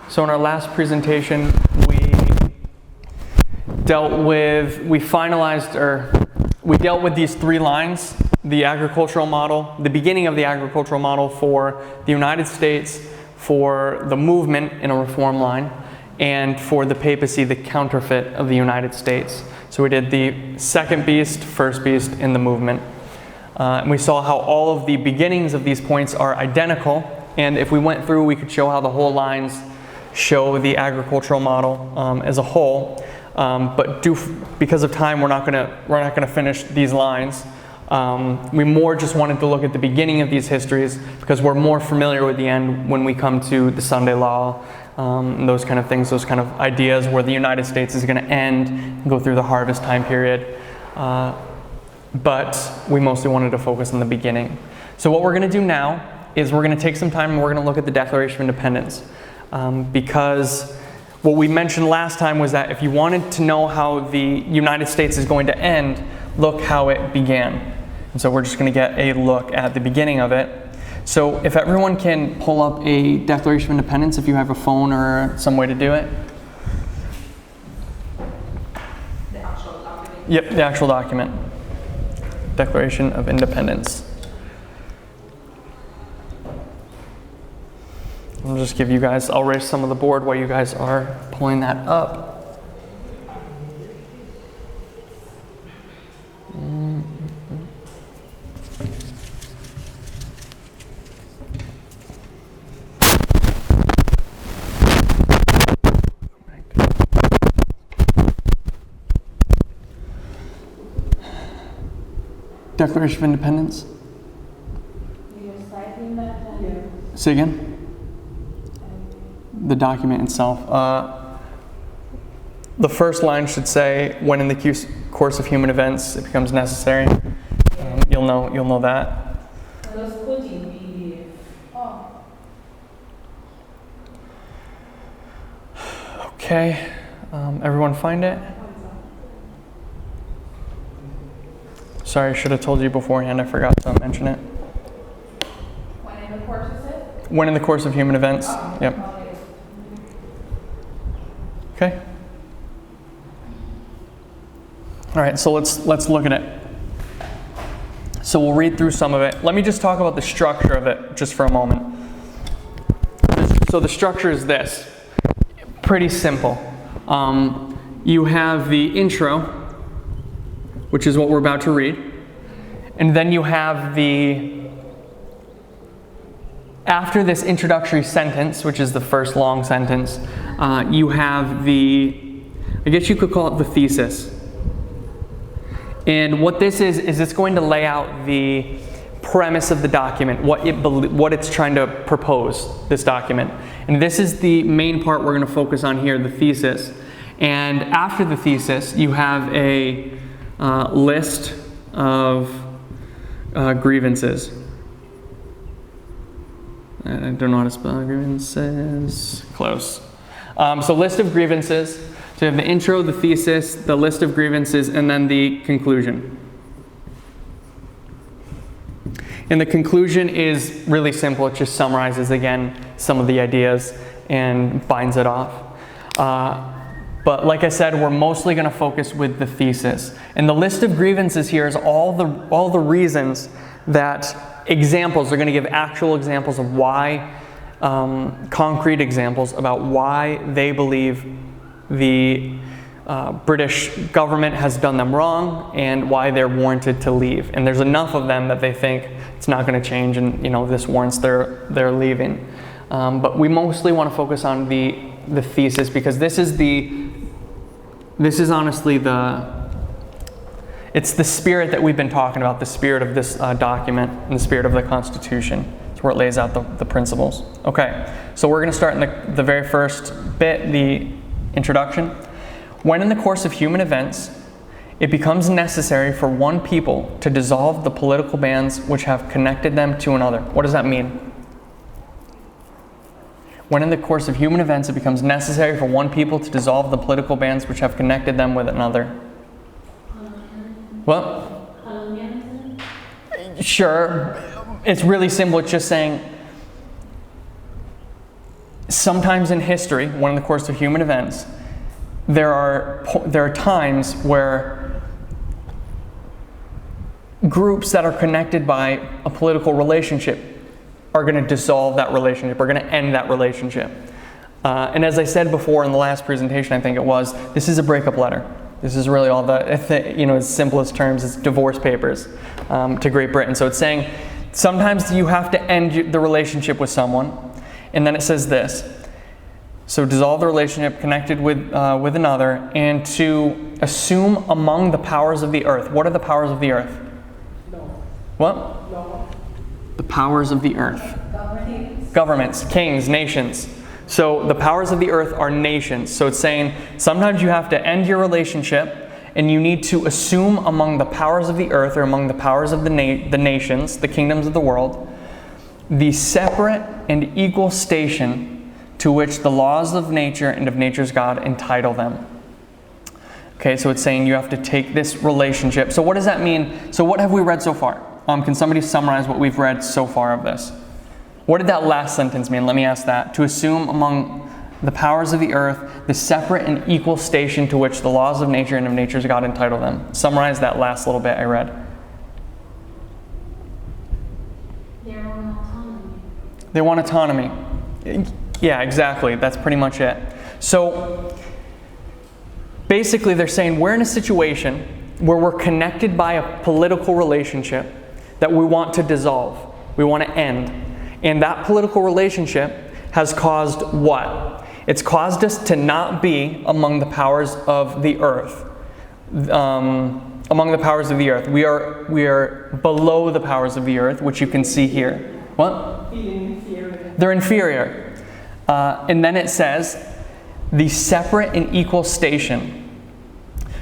So in our last presentation, we dealt with these three lines: the agricultural model, the beginning of the agricultural model for the United States, for the movement in a reform line, and for the papacy, the counterfeit of the United States. So we did the second beast, first beast, and the movement. And we saw how all of the beginnings of these points are identical, and if we went through, we could show how the whole lines show the agricultural model as a whole. But because of time, we're not gonna finish these lines. We more just wanted to look at the beginning of these histories because we're more familiar with the end when we come to the Sunday law, and those kind of things, those kind of ideas where the United States is going to end and go through the harvest time period. But we mostly wanted to focus on the beginning. So what we're going to do now is we're going to take some time and we're going to look at the Declaration of Independence. Because what we mentioned last time was that if you wanted to know how the United States is going to end, look how it began. And so we're just going to get a look at the beginning of it. So if everyone can pull up a Declaration of Independence, if you have a phone or some way to do it. The actual document? Yep, the actual document. Declaration of Independence. I'll just give you guys, I'll erase some of the board while you guys are pulling that up. Declaration of Independence. You're citing that? Yeah. Say again? The document itself. The first line should say, when in the course of human events it becomes necessary. You'll know that. Those quoting PDF. Okay. Everyone find it? Sorry, I should have told you beforehand. I forgot to mention it. When in the course of it? When in the course of human events. Yep. Okay. All right, so let's look at it. So we'll read through some of it. Let me just talk about the structure of it just for a moment. So the structure is this. Pretty simple. You have the intro, which is what we're about to read. And then you have after this introductory sentence, which is the first long sentence, you have I guess you could call it the thesis. And what this is it's going to lay out the premise of the document, what it's trying to propose, this document. And this is the main part we're going to focus on here, the thesis. And after the thesis, you have a list of grievances. I don't know how to spell grievances. Close. So list of grievances. So you have the intro, the thesis, the list of grievances, and then the conclusion. And the conclusion is really simple. It just summarizes again some of the ideas and binds it off. But like I said, we're mostly going to focus with the thesis. And the list of grievances here is all the reasons that examples, they're going to give actual examples of why, concrete examples about why they believe the British government has done them wrong and why they're warranted to leave. And there's enough of them that they think it's not going to change and this warrants their leaving. But we mostly want to focus on the thesis because this is honestly it's the spirit that we've been talking about, the spirit of this document and the spirit of the Constitution. It's where it lays out the principles. Okay, so we're going to start in the very first bit, the introduction. When in the course of human events, it becomes necessary for one people to dissolve the political bands which have connected them to another. What does that mean? When in the course of human events, it becomes necessary for one people to dissolve the political bands which have connected them with another. What? Sure. It's really simple. It's just saying sometimes in history, in the course of human events, there are times where groups that are connected by a political relationship are going to dissolve that relationship, are going to end that relationship. And as I said before in the last presentation, I think it was, this is a breakup letter. This is really all as simplest terms, it's divorce papers to Great Britain. So it's saying sometimes you have to end the relationship with someone, and then it says this. So dissolve the relationship connected with another, and to assume among the powers of the earth. What are the powers of the earth? No. What? No. The powers of the earth. Governments. Governments, kings, nations. So the powers of the earth are nations. So it's saying sometimes you have to end your relationship, and you need to assume among the powers of the earth, or among the powers of the nations, the kingdoms of the world, the separate and equal station to which the laws of nature and of nature's God entitle them. Okay, so it's saying you have to take this relationship. So what does that mean? So what have we read so far? Can somebody summarize what we've read so far of this? What did that last sentence mean? Let me ask that. To assume among the powers of the earth the separate and equal station to which the laws of nature and of nature's God entitle them. Summarize that last little bit I read. Their own autonomy. They want autonomy. Yeah, exactly. That's pretty much it. So basically they're saying we're in a situation where we're connected by a political relationship that we want to dissolve. We want to end. And that political relationship has caused what? It's caused us to not be among the powers of the earth. Among the powers of the earth. We are below the powers of the earth, which you can see here. What? Inferior. They're inferior. And then it says, the separate and equal station.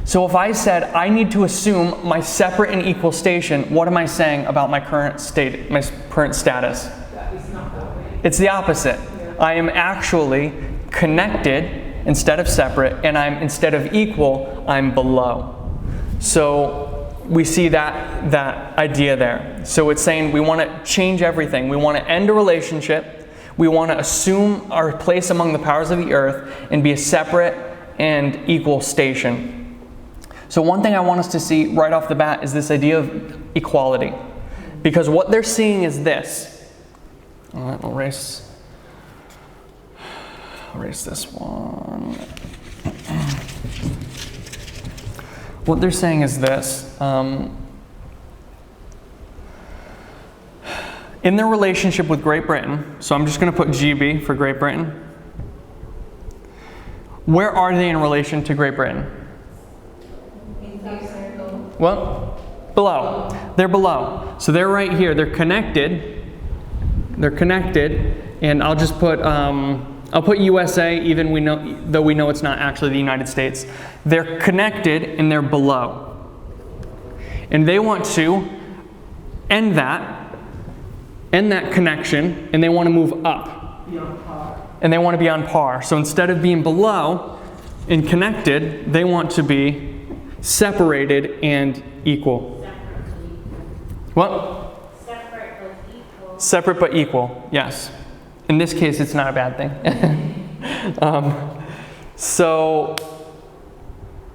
So if I said, I need to assume my separate and equal station, what am I saying about my current state, my current status? That is not that way. It's the opposite. Yeah. I am actually connected instead of separate, and instead of equal, I'm below. So we see that idea there. So it's saying we want to change everything. We want to end a relationship. We want to assume our place among the powers of the earth and be a separate and equal station. So one thing I want us to see right off the bat is this idea of equality. Because what they're seeing is this. All right, I'll erase this one. What they're saying is this. In their relationship with Great Britain, so I'm just going to put GB for Great Britain. Where are they in relation to Great Britain? What? Below. They're below. So they're right here. They're connected. They're connected. And I'll just put, I'll put USA, though we know it's not actually the United States. They're connected and they're below. And they want to end that connection, and they want to move up. Be on par. And they want to be on par. So instead of being below and connected, they want to be separated and equal. What? Separate but equal. Separate but equal, yes. In this case, it's not a bad thing. So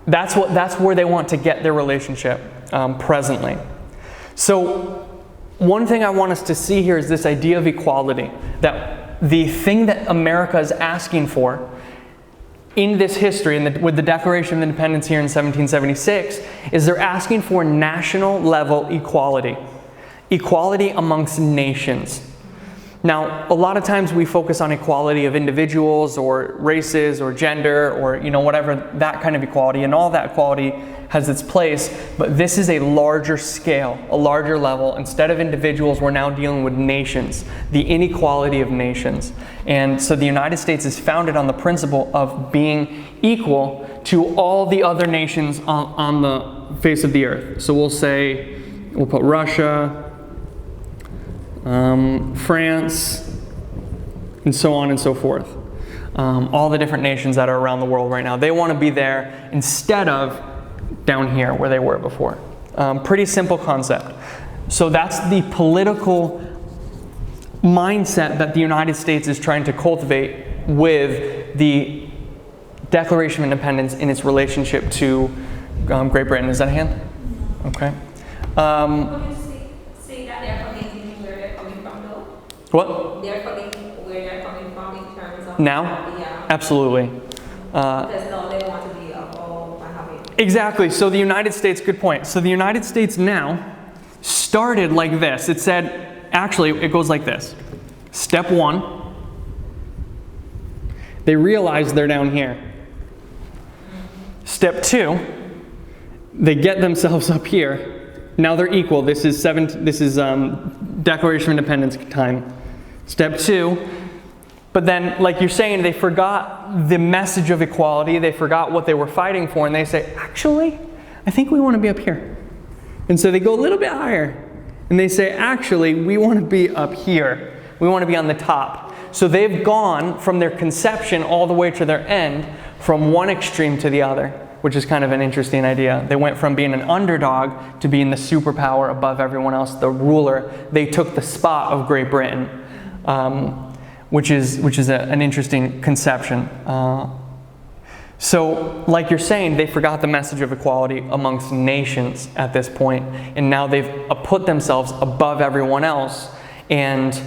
that's where they want to get their relationship presently. So one thing I want us to see here is this idea of equality. That the thing that America is asking for in this history, with the Declaration of Independence here in 1776, is they're asking for national level equality. Equality amongst nations. Now, a lot of times we focus on equality of individuals or races or gender or whatever, that kind of equality, and all that equality has its place, but this is a larger scale, a larger level. Instead of individuals, we're now dealing with nations, the inequality of nations. And so the United States is founded on the principle of being equal to all the other nations on the face of the earth. So we'll put Russia, France, and so on and so forth. All the different nations that are around the world right now, they want to be there instead of down here where they were before. Pretty simple concept. So that's the political mindset that the United States is trying to cultivate with the Declaration of Independence in its relationship to Great Britain. Is that a hand? Okay. Would you say that they're forgetting where they're coming from though? What? They're forgetting where they're coming from in terms of... Now? Yeah. Absolutely. Because now they want to be all having... Exactly. So the United States, good point. So the United States now started like this. It said, actually, it goes like this. Step one, they realize they're down here. Step two, they get themselves up here. Now they're equal. This is Declaration of Independence time. Step two, but then, like you're saying, they forgot the message of equality. They forgot what they were fighting for, and they say, actually, I think we want to be up here. And so they go a little bit higher, and they say, actually, we want to be up here. We want to be on the top. So they've gone from their conception all the way to their end, from one extreme to the other, which is kind of an interesting idea. They went from being an underdog to being the superpower above everyone else, the ruler. They took the spot of Great Britain, which is an interesting conception. So, like you're saying, they forgot the message of equality amongst nations at this point, and now they've put themselves above everyone else, and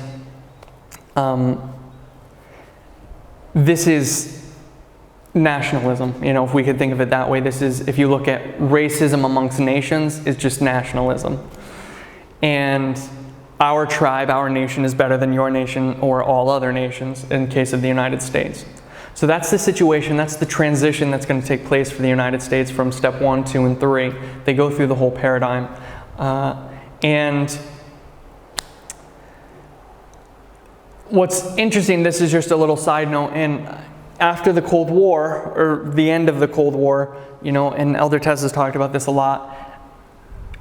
this is nationalism, if we could think of it that way. This is, if you look at racism amongst nations, it's just nationalism. And our tribe, our nation is better than your nation or all other nations in case of the United States. So that's the situation, that's the transition that's going to take place for the United States from step 1, 2, and 3. They go through the whole paradigm. And what's interesting, this is just a little side note, and after the Cold War, or the end of the Cold War, and Elder Tess has talked about this a lot,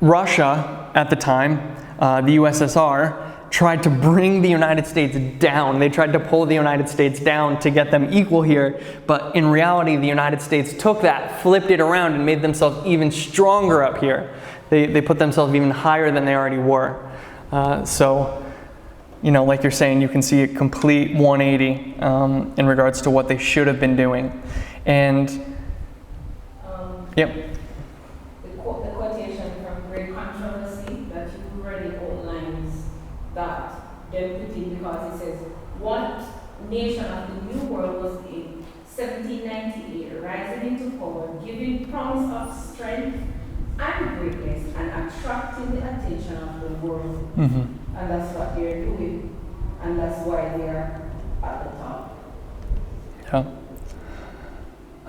Russia at the time, the USSR, tried to bring the United States down. They tried to pull the United States down to get them equal here, but in reality, the United States took that, flipped it around, and made themselves even stronger up here. They put themselves even higher than they already were. Like you're saying, you can see a complete 180 in regards to what they should have been doing. And, yep. The quotation from Great Controversy that you already outlines that deputy, because it says, what nation of the New World was in 1798 rising into power, giving promise of strength and greatness and attracting the attention of the world. Mm-hmm. And that's what they're doing. And that's why they're at the top. Yeah.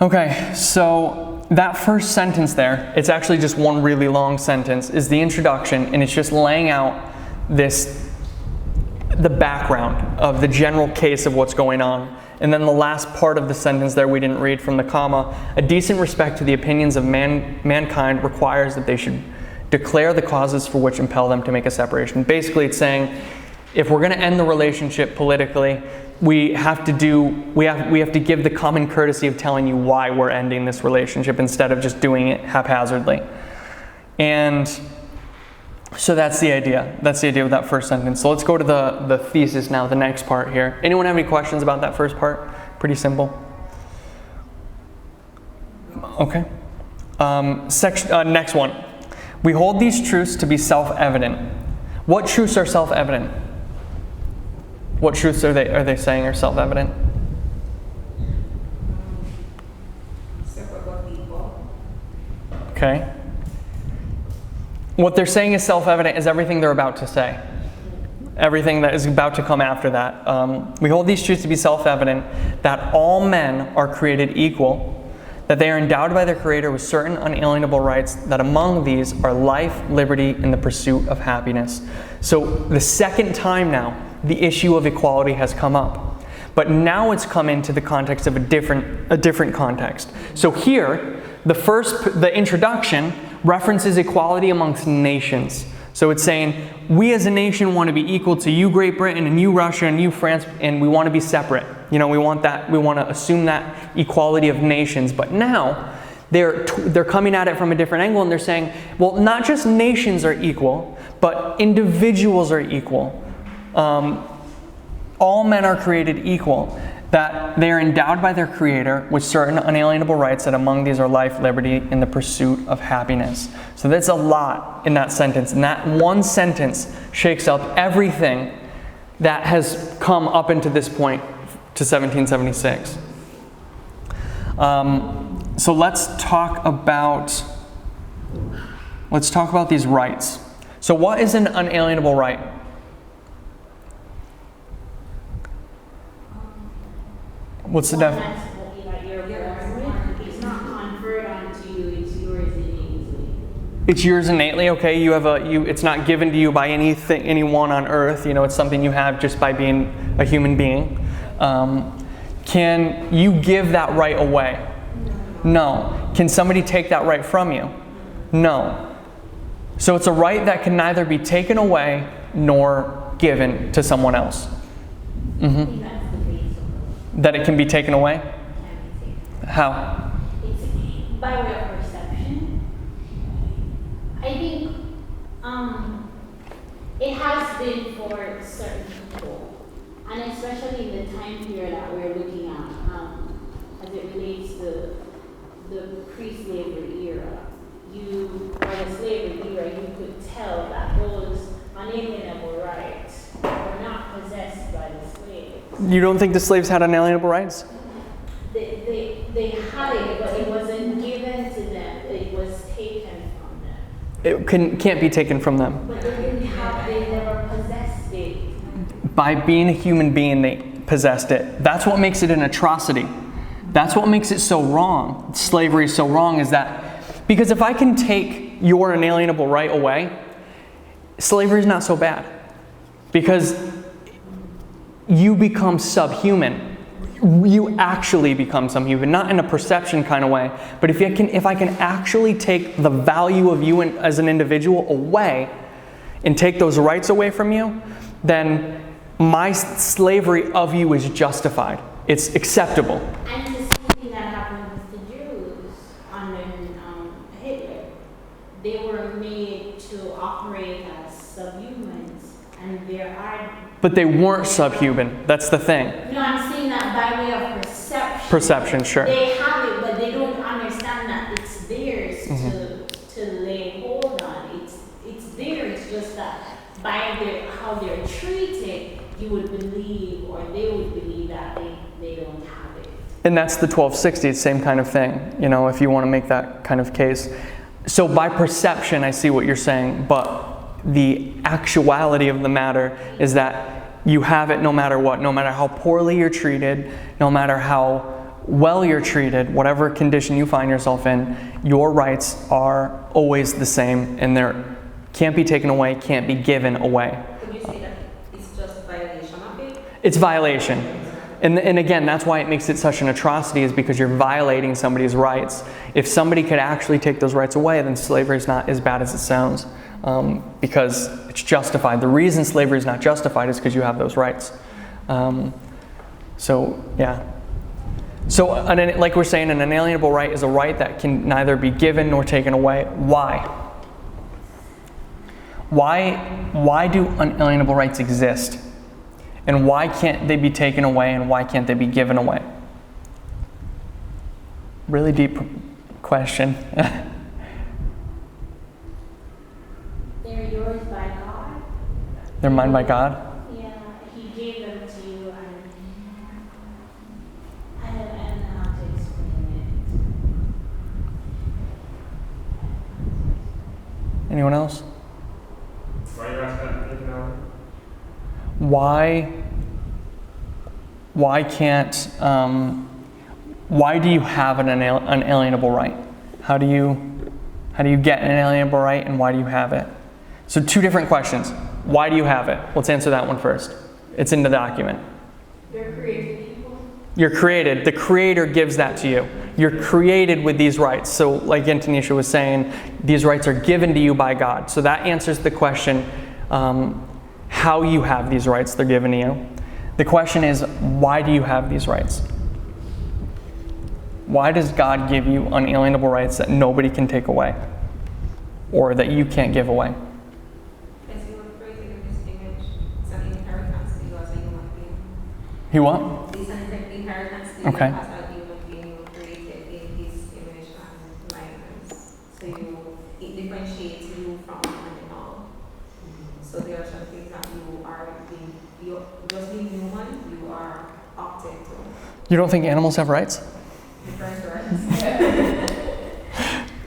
Okay, so that first sentence there, it's actually just one really long sentence, is the introduction, and it's just laying out the background of the general case of what's going on. And then the last part of the sentence there we didn't read from the comma, a decent respect to the opinions of mankind requires that they should declare the causes for which impel them to make a separation. Basically, it's saying, if we're going to end the relationship politically, we have to give the common courtesy of telling you why we're ending this relationship instead of just doing it haphazardly. And so that's the idea. That's the idea of that first sentence. So let's go to the thesis now, the next part here. Anyone have any questions about that first part? Pretty simple. Okay. Next one. We hold these truths to be self-evident. What truths are self-evident? What truths are they saying are self-evident? Separate people. Okay. What they're saying is self-evident is everything they're about to say. Everything that is about to come after that. We hold these truths to be self-evident, that all men are created equal, that they are endowed by their Creator with certain unalienable rights, that among these are life, liberty, and the pursuit of happiness. So the second time now, the issue of equality has come up. But now it's come into the context of a different context. So here, the introduction references equality amongst nations. So it's saying, we as a nation want to be equal to you, Great Britain, and you, Russia, and you, France, and we want to be separate. We want to assume that equality of nations. But now, they're coming at it from a different angle, and they're saying, well, not just nations are equal, but individuals are equal. All men are created equal. that they are endowed by their Creator with certain unalienable rights, that among these are life, liberty, and the pursuit of happiness. So that's a lot in that sentence. And that one sentence shakes up everything that has come up into this point to 1776. So let's talk about these rights. So what is an unalienable right? What's the definition? It's not conferred onto you, it's yours innately. It's yours innately, okay? It's not given to you by anyone on earth. It's something you have just by being a human being. Can you give that right away? No. Can somebody take that right from you? No. So it's a right that can neither be taken away nor given to someone else. Mm-hmm. That it can be taken away? How? It's by way of perception. I think it has been for certain people, and especially in the time period that we're looking at, as it relates to the pre-slavery era, or the slavery era, you could tell that those unalienable rights were not possessed by the slaves. You don't think the slaves had unalienable rights? They had it, but it wasn't given to them. It was taken from them. It can't be taken from them. But they never possessed it. By being a human being, they possessed it. That's what makes it an atrocity. That's what makes it so wrong. Slavery is so wrong, is that because if I can take your inalienable right away, slavery is not so bad. Because you become subhuman. You actually become subhuman, not in a perception kind of way, but if I can actually take the value of you as an individual away and take those rights away from you, then my slavery of you is justified. It's acceptable. And the same thing that happened with the Jews under Hitler. They were made to operate as subhumans, and there are... But they weren't subhuman. That's the thing. No, I'm saying that by way of perception. Perception, sure. They have it, but they don't understand that it's theirs to lay hold on. It's theirs. It's just that by how they're treated, you would believe, or they would believe that they don't have it. And that's the 1260, same kind of thing, if you want to make that kind of case. So by perception, I see what you're saying, but the actuality of the matter is that you have it no matter what, no matter how poorly you're treated, no matter how well you're treated, whatever condition you find yourself in, your rights are always the same, and they can't be taken away, can't be given away. Could you say that it's just violation of it? It's violation. And again, that's why it makes it such an atrocity, is because you're violating somebody's rights. If somebody could actually take those rights away, then slavery is not as bad as it sounds. Because it's justified. The reason slavery is not justified is because you have those rights. So like we're saying, an inalienable right is a right that can neither be given nor taken away. Why? Why do unalienable rights exist? And why can't they be taken away, and why can't they be given away? Really deep question. They're yours by God. They're mine by God? Yeah, He gave them to you, and I don't know how to explain it. Anyone else? Why are you asking that? Why do you have an unalienable right? How do you get an inalienable right, and why do you have it? So two different questions. Why do you have it? Let's answer that one first. It's in the document. They're created people. You're created. The Creator gives that to you. You're created with these rights. So like Antonisha was saying, these rights are given to you by God. So that answers the question, how you have these rights. They're given to you. The question is, why do you have these rights? Why does God give you unalienable rights that nobody can take away, or that you can't give away? He what? This inheritance to Okay. you as a human being, you were created in His image and likeness. So it differentiates you from an animal. So there are some things that you're just being human, you are opted to. You don't think animals have rights? Different rights.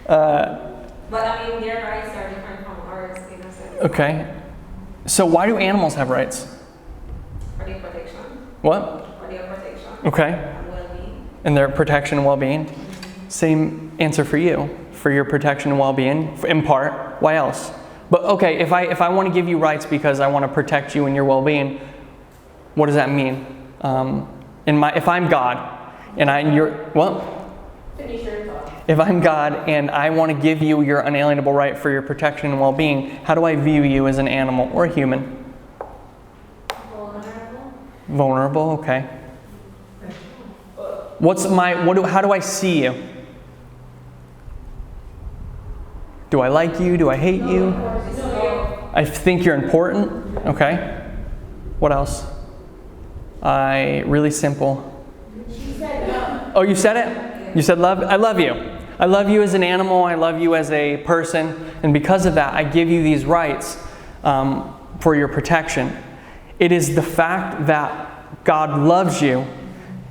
But I mean, their rights are different from ours in a sense. Okay. So why do animals have rights? For their protection. What? For their protection. Okay. And well-being. And their protection and well-being? Same answer for you. For your protection and well-being, in part. Why else? But okay, if I want to give you rights because I want to protect you and your well-being, what does that mean? If I'm God and you're what? Finish your thought. If I'm God and I want to give you your unalienable right for your protection and well-being, how do I view you as an animal or a human? Vulnerable. Vulnerable, okay. How do I see you? Do I like you? Do I hate you? I think you're important, okay. What else? Really simple. She said no. Oh, you said it? You said love? I love you. I love you as an animal. I love you as a person. And because of that, I give you these rights for your protection. It is the fact that God loves you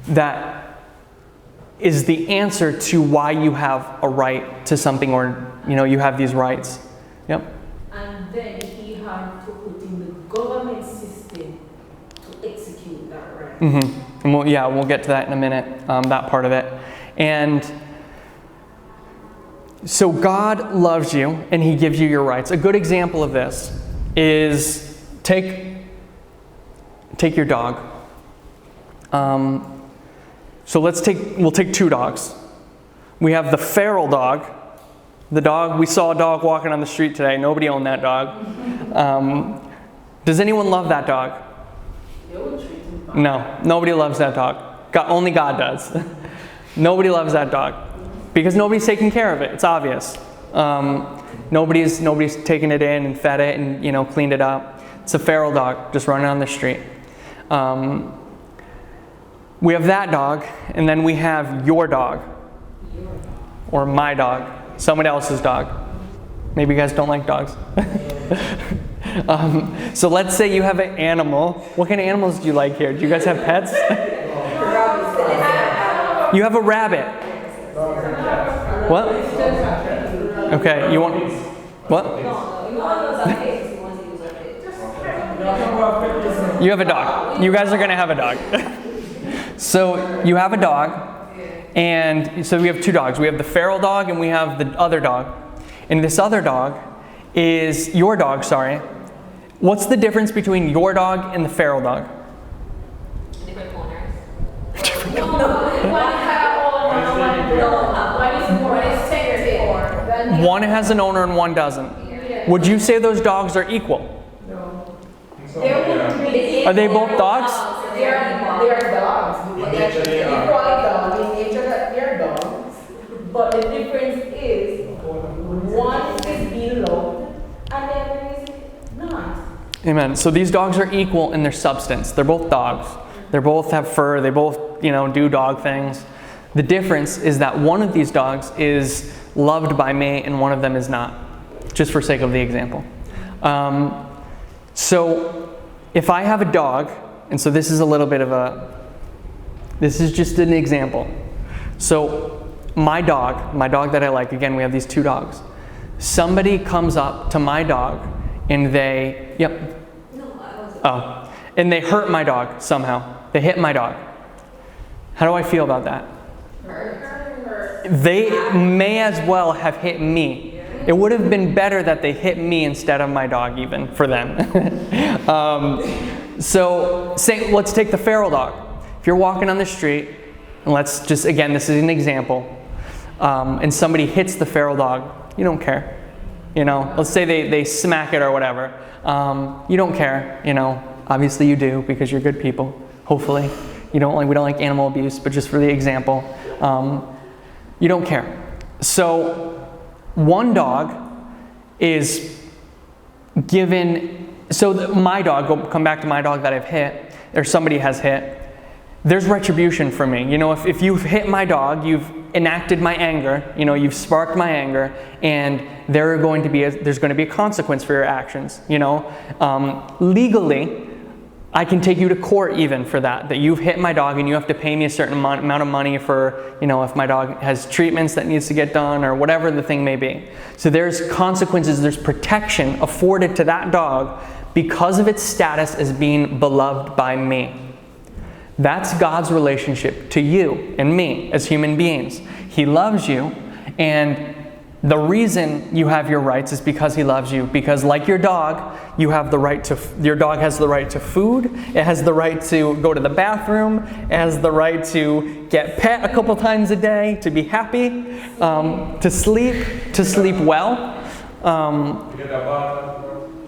that is the answer to why you have a right to something, or you have these rights. Yep. And then He had to put in the government system to execute that right. Mm-hmm. And we'll get to that in a minute, that part of it. And so God loves you and He gives you your rights. A good example of this is take your dog. So we'll take two dogs. We have the feral dog. We saw a dog walking on the street today. Nobody owned that dog. Does anyone love that dog? They would treat him bad. No, nobody loves that dog. Only God does. Nobody loves that dog because nobody's taking care of it. It's obvious. Nobody's taken it in and fed it and cleaned it up. It's a feral dog just running on the street. We have that dog, and then we have your dog, or my dog, someone else's dog. Maybe you guys don't like dogs. So let's say you have an animal. What kind of animals do you like here? Do you guys have pets? You have a rabbit. What? Okay, you want what? You have a dog. You guys are going to have a dog. So you have a dog, and so we have two dogs. We have the feral dog and we have the other dog. And this other dog is your dog, sorry. What's the difference between your dog and the feral dog? Different owners. One has an owner and one doesn't. Would you say those dogs are equal? Are they both dogs? They are dogs. In nature they are dogs. But the difference is one is being loved and the other is not. Amen. So these dogs are equal in their substance. They're both dogs. They both have fur. They both, do dog things. The difference is that one of these dogs is loved by me and one of them is not, just for sake of the example. So if I have a dog, and so this is a little bit of this is just an example. So my dog that I like, again, we have these two dogs. Somebody comes up to my dog and they, and they hurt my dog somehow. They hit my dog. How do I feel about that? They may as well have hit me. It would have been better that they hit me instead of my dog, even, for them. So let's take the feral dog. If you're walking on the street, and let's just, again, this is an example, and somebody hits the feral dog, you don't care. Let's say they smack it or whatever. You don't care, Obviously you do, because you're good people, hopefully. We don't like animal abuse, but just for the example, you don't care. So one dog is given, my dog, come back to my dog that I've hit, or somebody has hit, there's retribution for me. You know, if you've hit my dog, you've enacted my anger, you know, you've sparked my anger, and there's going to be a consequence for your actions. You know, legally, I can take you to court even for that you've hit my dog and you have to pay me a certain amount of money for, you know, if my dog has treatments that needs to get done or whatever the thing may be. So there's consequences, there's protection afforded to that dog because of its status as being beloved by me. That's God's relationship to you and me as human beings. He loves you, and the reason you have your rights is because He loves you. Because like your dog, your dog has the right to food, it has the right to go to the bathroom, it has the right to get pet a couple times a day, to be happy, to sleep well.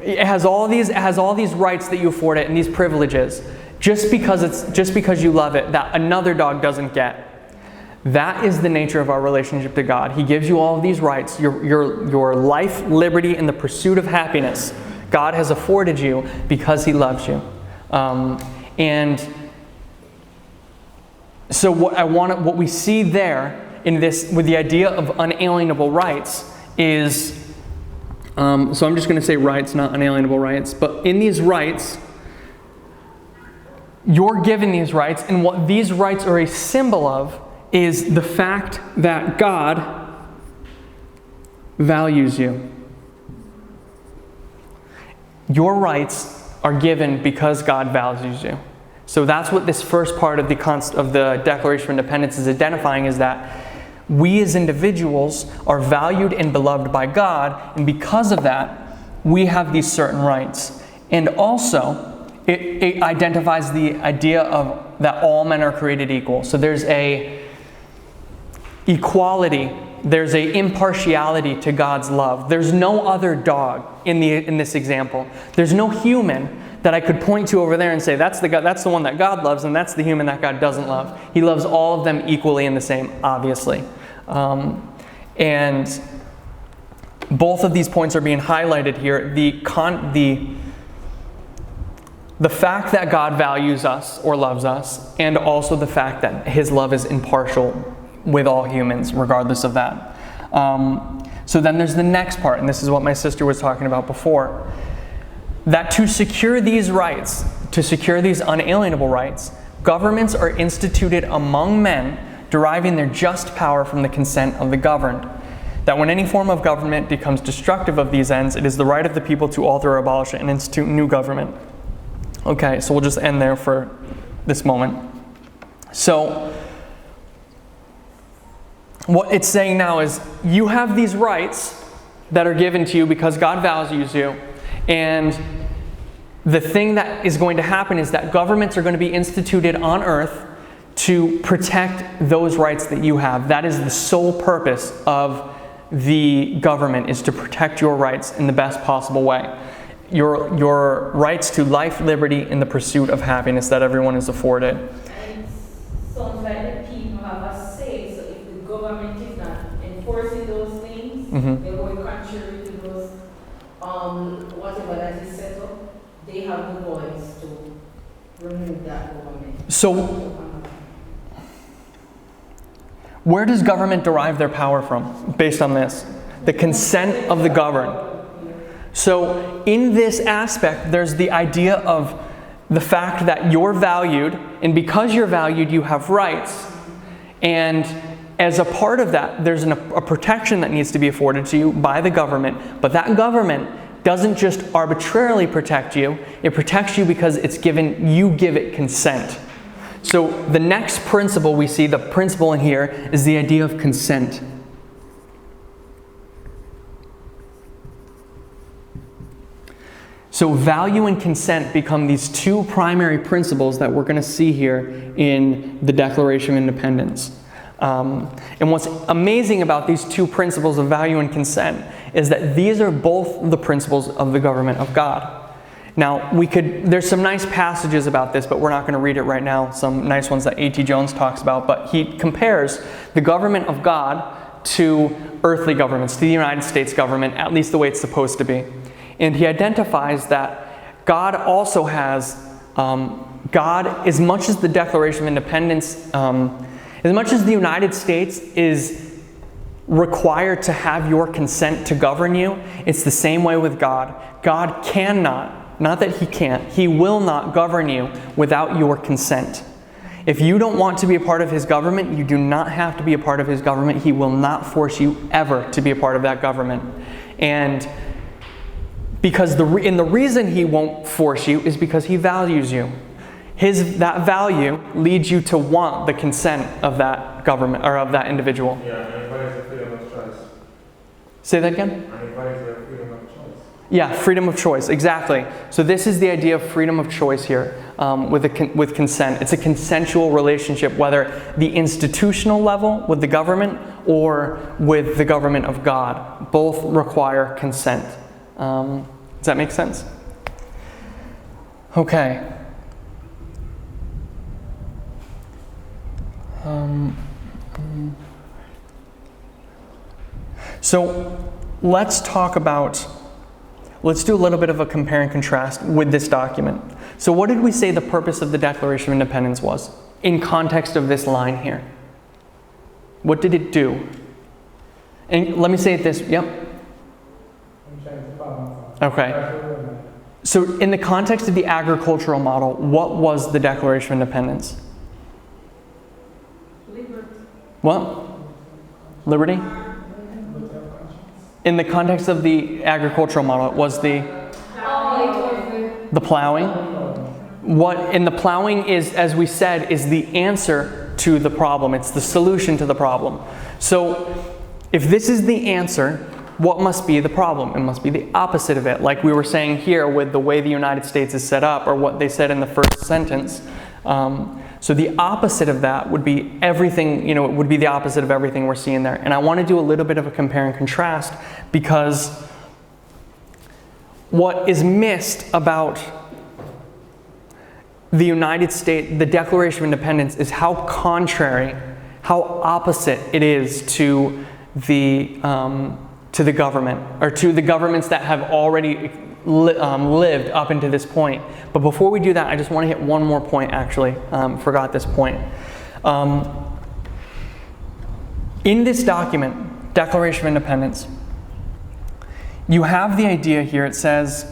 It has all these rights that you afford it and these privileges, just because you love it, that another dog doesn't get. That is the nature of our relationship to God. He gives you all of these rights, your life, liberty, and the pursuit of happiness. God has afforded you because He loves you. And so what we see there in this, with the idea of unalienable rights is, so I'm just going to say rights, not unalienable rights, but in these rights, you're given these rights, and what these rights are a symbol of is the fact that God values you. Your rights are given because God values you. So that's what this first part of the Declaration of Independence is identifying, is that we as individuals are valued and beloved by God, and because of that, we have these certain rights. And also, it identifies the idea of that all men are created equal. So there's a equality, there's a impartiality to God's love. There's no other dog in this example. There's no human that I could point to over there and say, that's the one that God loves, and that's the human that God doesn't love. He loves all of them equally and the same, obviously. And both of these points are being highlighted here. The fact that God values us or loves us, and also the fact that His love is impartial with all humans, regardless of that. So then there's the next part, and this is what my sister was talking about before, that to secure these rights, to secure these unalienable rights, governments are instituted among men, deriving their just power from the consent of the governed. That when any form of government becomes destructive of these ends, it is the right of the people to alter or abolish it and institute new government. Okay, so we'll just end there for this moment. So, what it's saying now is, you have these rights that are given to you because God values you, and the thing that is going to happen is that governments are going to be instituted on earth to protect those rights that you have. That is the sole purpose of the government, is to protect your rights in the best possible way. Your rights to life, liberty, and the pursuit of happiness that everyone is afforded. And it sounds like the people have a say, so if the government is not enforcing those things, they're going contrary to those, whatever that is set up, they have the voice to remove that government. So, where does government derive their power from based on this? The consent of the governed. So in this aspect, there's the idea of the fact that you're valued, and because you're valued, you have rights. And as a part of that, there's a protection that needs to be afforded to you by the government. But that government doesn't just arbitrarily protect you. It protects you because you give it consent. So the next principle we see, the principle in here, is the idea of consent. So value and consent become these two primary principles that we're going to see here in the Declaration of Independence. And what's amazing about these two principles of value and consent is that these are both the principles of the government of God. Now, there's some nice passages about this, but we're not going to read it right now, some nice ones that A.T. Jones talks about, but he compares the government of God to earthly governments, to the United States government, at least the way it's supposed to be. And he identifies that God also has God, as much as the Declaration of Independence, as much as the United States is required to have your consent to govern you, it's the same way with God. God cannot, not that He can't, He will not govern you without your consent. If you don't want to be a part of His government, you do not have to be a part of His government. He will not force you ever to be a part of that government. And because the reason He won't force you is because He values you. That value leads you to want the consent of that government or of that individual. Yeah, and it values the freedom of choice. Say that again? And it values the freedom of choice. Yeah, freedom of choice, exactly. So this is the idea of freedom of choice here with consent. It's a consensual relationship, whether the institutional level with the government or with the government of God. Both require consent. Does that make sense? Okay. So let's do a little bit of a compare and contrast with this document. So what did we say the purpose of the Declaration of Independence was in context of this line here? What did it do? And let me say it this, yep. Okay. So in the context of the agricultural model, what was the Declaration of Independence? What? Liberty? In the context of the agricultural model, it was the plowing. What in the plowing is, as we said, is the answer to the problem. It's the solution to the problem. So if this is the answer, what must be the problem? It must be the opposite of it. Like we were saying here with the way the United States is set up, or what they said in the first sentence. So the opposite of that would be everything, it would be the opposite of everything we're seeing there. And I want to do a little bit of a compare and contrast, because what is missed about the United States, the Declaration of Independence, is how contrary, how opposite it is to the government, or to the governments that have already lived up into this point. But before we do that, I just want to hit one more point, actually. Forgot this point. In this document, Declaration of Independence, you have the idea here, it says,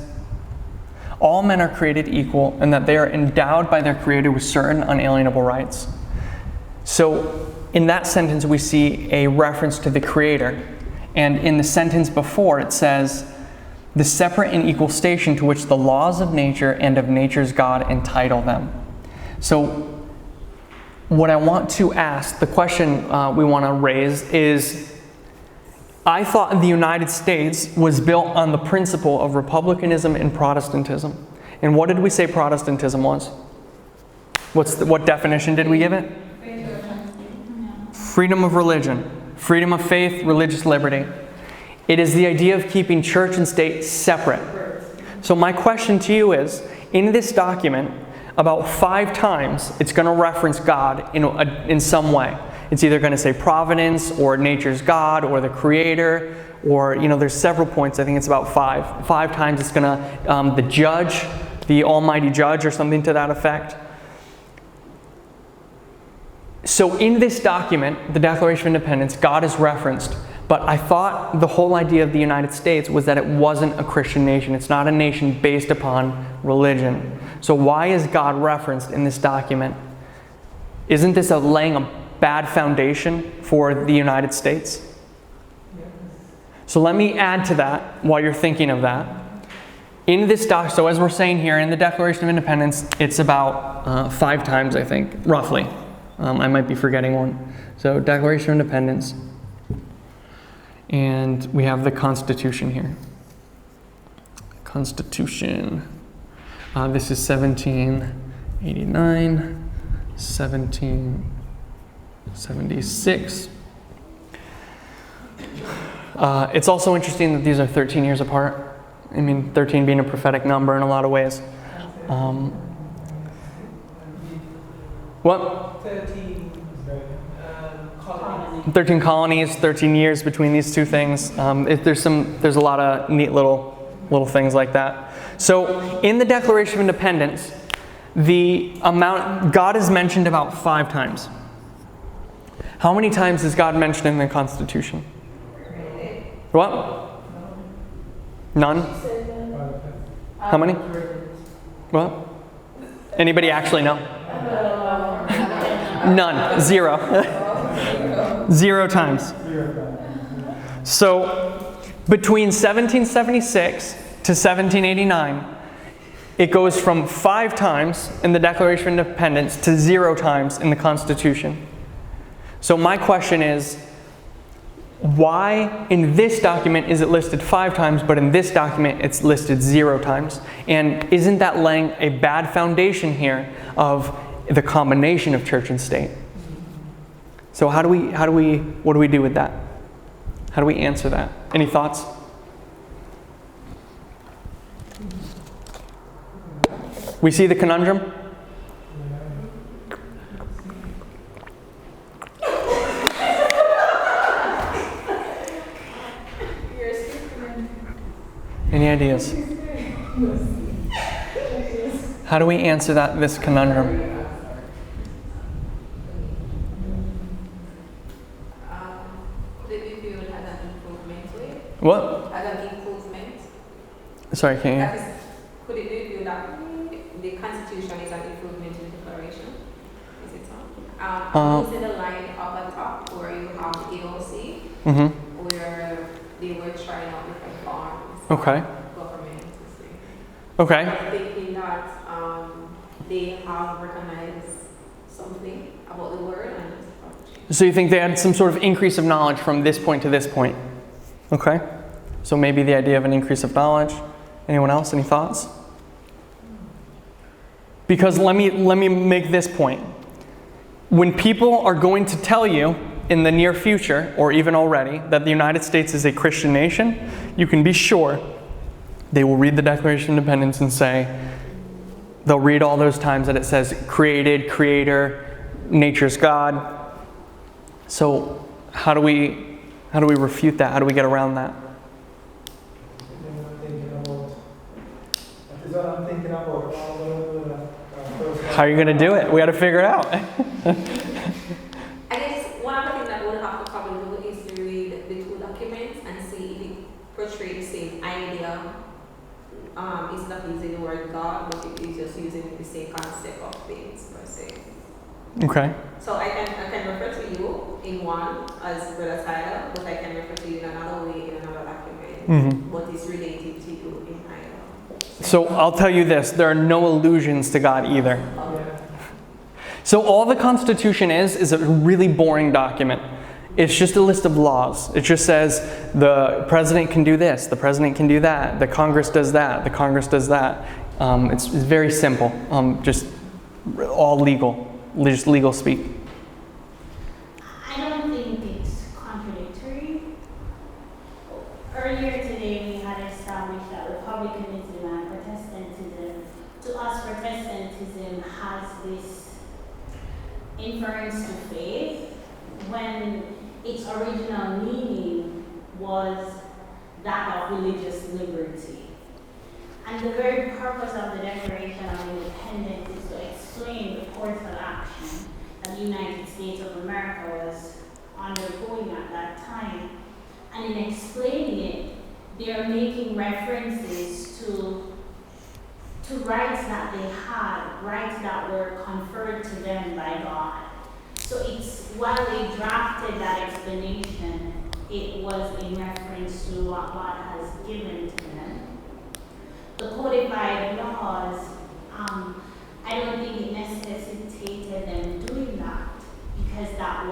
all men are created equal and that they are endowed by their Creator with certain unalienable rights. So in that sentence, we see a reference to the Creator. And in the sentence before, it says, the separate and equal station to which the laws of nature and of nature's God entitle them. So what I want to ask, the question we want to raise is, I thought the United States was built on the principle of republicanism and Protestantism. And what did we say Protestantism was? What definition did we give it? Freedom of religion, freedom of faith, religious liberty. It is the idea of keeping church and state separate. So my question to you is, in this document, about 5 times, it's going to reference God in some way. It's either going to say providence, or nature's God, or the Creator, or, there's several points. I think it's about 5. 5 times it's going to, the judge, the almighty judge, or something to that effect. So in this document, the Declaration of Independence, God is referenced. But I thought the whole idea of the United States was that it wasn't a Christian nation. It's not a nation based upon religion. So why is God referenced in this document? Isn't this laying a bad foundation for the United States? So let me add to that while you're thinking of that. In this so as we're saying here, in the Declaration of Independence, it's about 5 times, I think, roughly. I might be forgetting one. So Declaration of Independence. And we have the Constitution here. Constitution. This is 1789, 1776. It's also interesting that these are 13 years apart. 13 being a prophetic number in a lot of ways. What? 13 colonies, 13 years between these two things. There's a lot of neat little things like that. So in the Declaration of Independence, the amount, God is mentioned about 5 times. How many times is God mentioned in the Constitution? What? None? How many? What? Anybody actually know? None. 0. 0 times. So, between 1776 to 1789, it goes from 5 times in the Declaration of Independence to 0 times in the Constitution. So my question is, why in this document is it listed 5 times, but in this document it's listed 0 times? And isn't that laying a bad foundation here of the combination of church and state? So what do we do with that? How do we answer that? Any thoughts? We see the conundrum? Any ideas? How do we answer this conundrum? Could it be viewed as an improvement way? What? As an improvement? Sorry, can't That you? is, could it be viewed that the Constitution is an improvement to the Declaration? Is it so? Using the line up at top where you have the AOC, Mm-hmm. where they were trying out different forms Okay. of government. Okay. I'm thinking that they have recognized something about the word and So you think they had some sort of increase of knowledge from this point to this point? Okay. So maybe the idea of an increase of knowledge. Anyone else? Any thoughts? Because let me make this point. When people are going to tell you in the near future, or even already, that the United States is a Christian nation, you can be sure they will read the Declaration of Independence and say, they'll read all those times that it says created, creator, nature's God. So how do we refute that? How do we get around that? I'm thinking about How are you going to do it? We got to figure it out. I guess one of the things that we'll have to probably do is to read the 2 documents and see if it portrays the same idea. Instead of using the word God, but it is just using the same concept of things per se. Okay. So I can refer to you in one as Brother Tyler, but I can refer to you in another way in another document. Mm-hmm. But it's related to you in either. So I'll tell you this, there are no allusions to God either. So all the Constitution is a really boring document. It's just a list of laws. It just says the president can do this, the president can do that, the Congress does that, the Congress does that. It's very simple, just all legal, just legal speak. I don't think it's contradictory. Earlier today, we had established that Republicanism and Protestantism, to us, Protestantism has this inference to faith when its original meaning was that of religious liberty. And the very purpose of the Declaration of Independence is to explain the course of action that the United States of America was undergoing at that time. And in explaining it, they are making references to rights that they had, rights that were conferred to them by God. So it's, while they drafted that explanation, it was in reference to what God has given to them. The codified laws, I don't think it necessitated them doing that, because that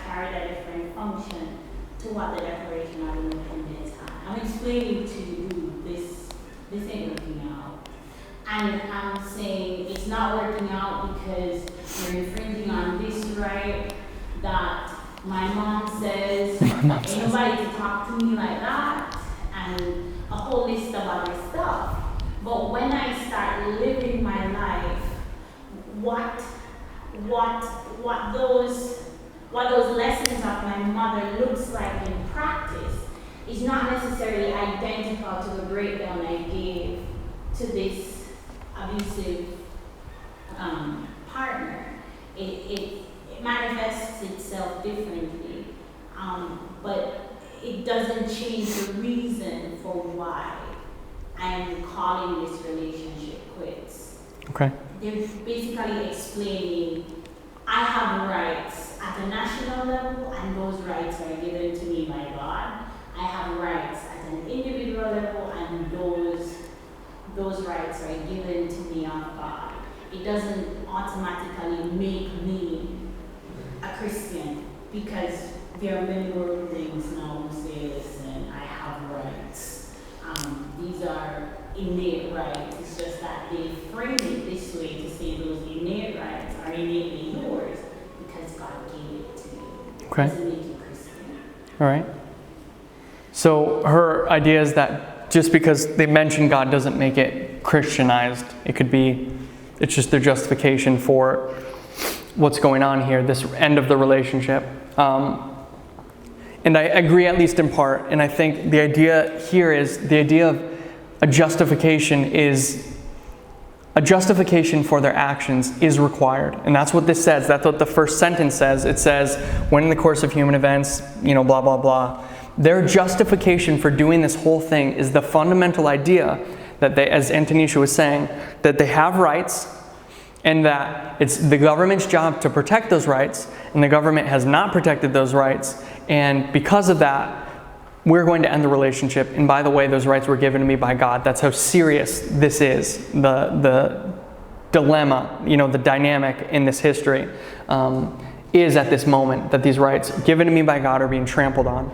carried a different function to what the Declaration of Independence had. I'm explaining to you this ain't working out. And I'm saying it's not working out because you're infringing on this right that my mom says, ain't nobody to talk to me like that, and a whole list of other stuff. But when I start living my life, what those lessons of my mother looks like in practice is not necessarily identical to the breakdown I gave to this abusive partner, it manifests itself differently, but it doesn't change the reason for why I'm calling this relationship quits. Okay. They're basically explaining I have rights at a national level, and those rights are given to me by God. I have rights at an individual level, and those rights are given to me of God. It doesn't automatically make me a Christian, because there are many world things now who say, listen, I have rights. These are innate rights. It's just that they frame it this way to say those innate rights are innately yours because God gave it to you. Okay. It doesn't make you Christian. All right. So her idea is that just because they mention God doesn't make it Christianized. It could be, it's just their justification for what's going on here, this end of the relationship. And I agree at least in part, and I think the idea here is, the idea of a justification for their actions is required. And that's what this says. That's what the first sentence says. It says, when in the course of human events, blah, blah, blah. Their justification for doing this whole thing is the fundamental idea that they, as Antonisha was saying, that they have rights, and that it's the government's job to protect those rights, and the government has not protected those rights, and because of that, we're going to end the relationship. And by the way, those rights were given to me by God. That's how serious this is, the dilemma, the dynamic in this history is at this moment, that these rights given to me by God are being trampled on.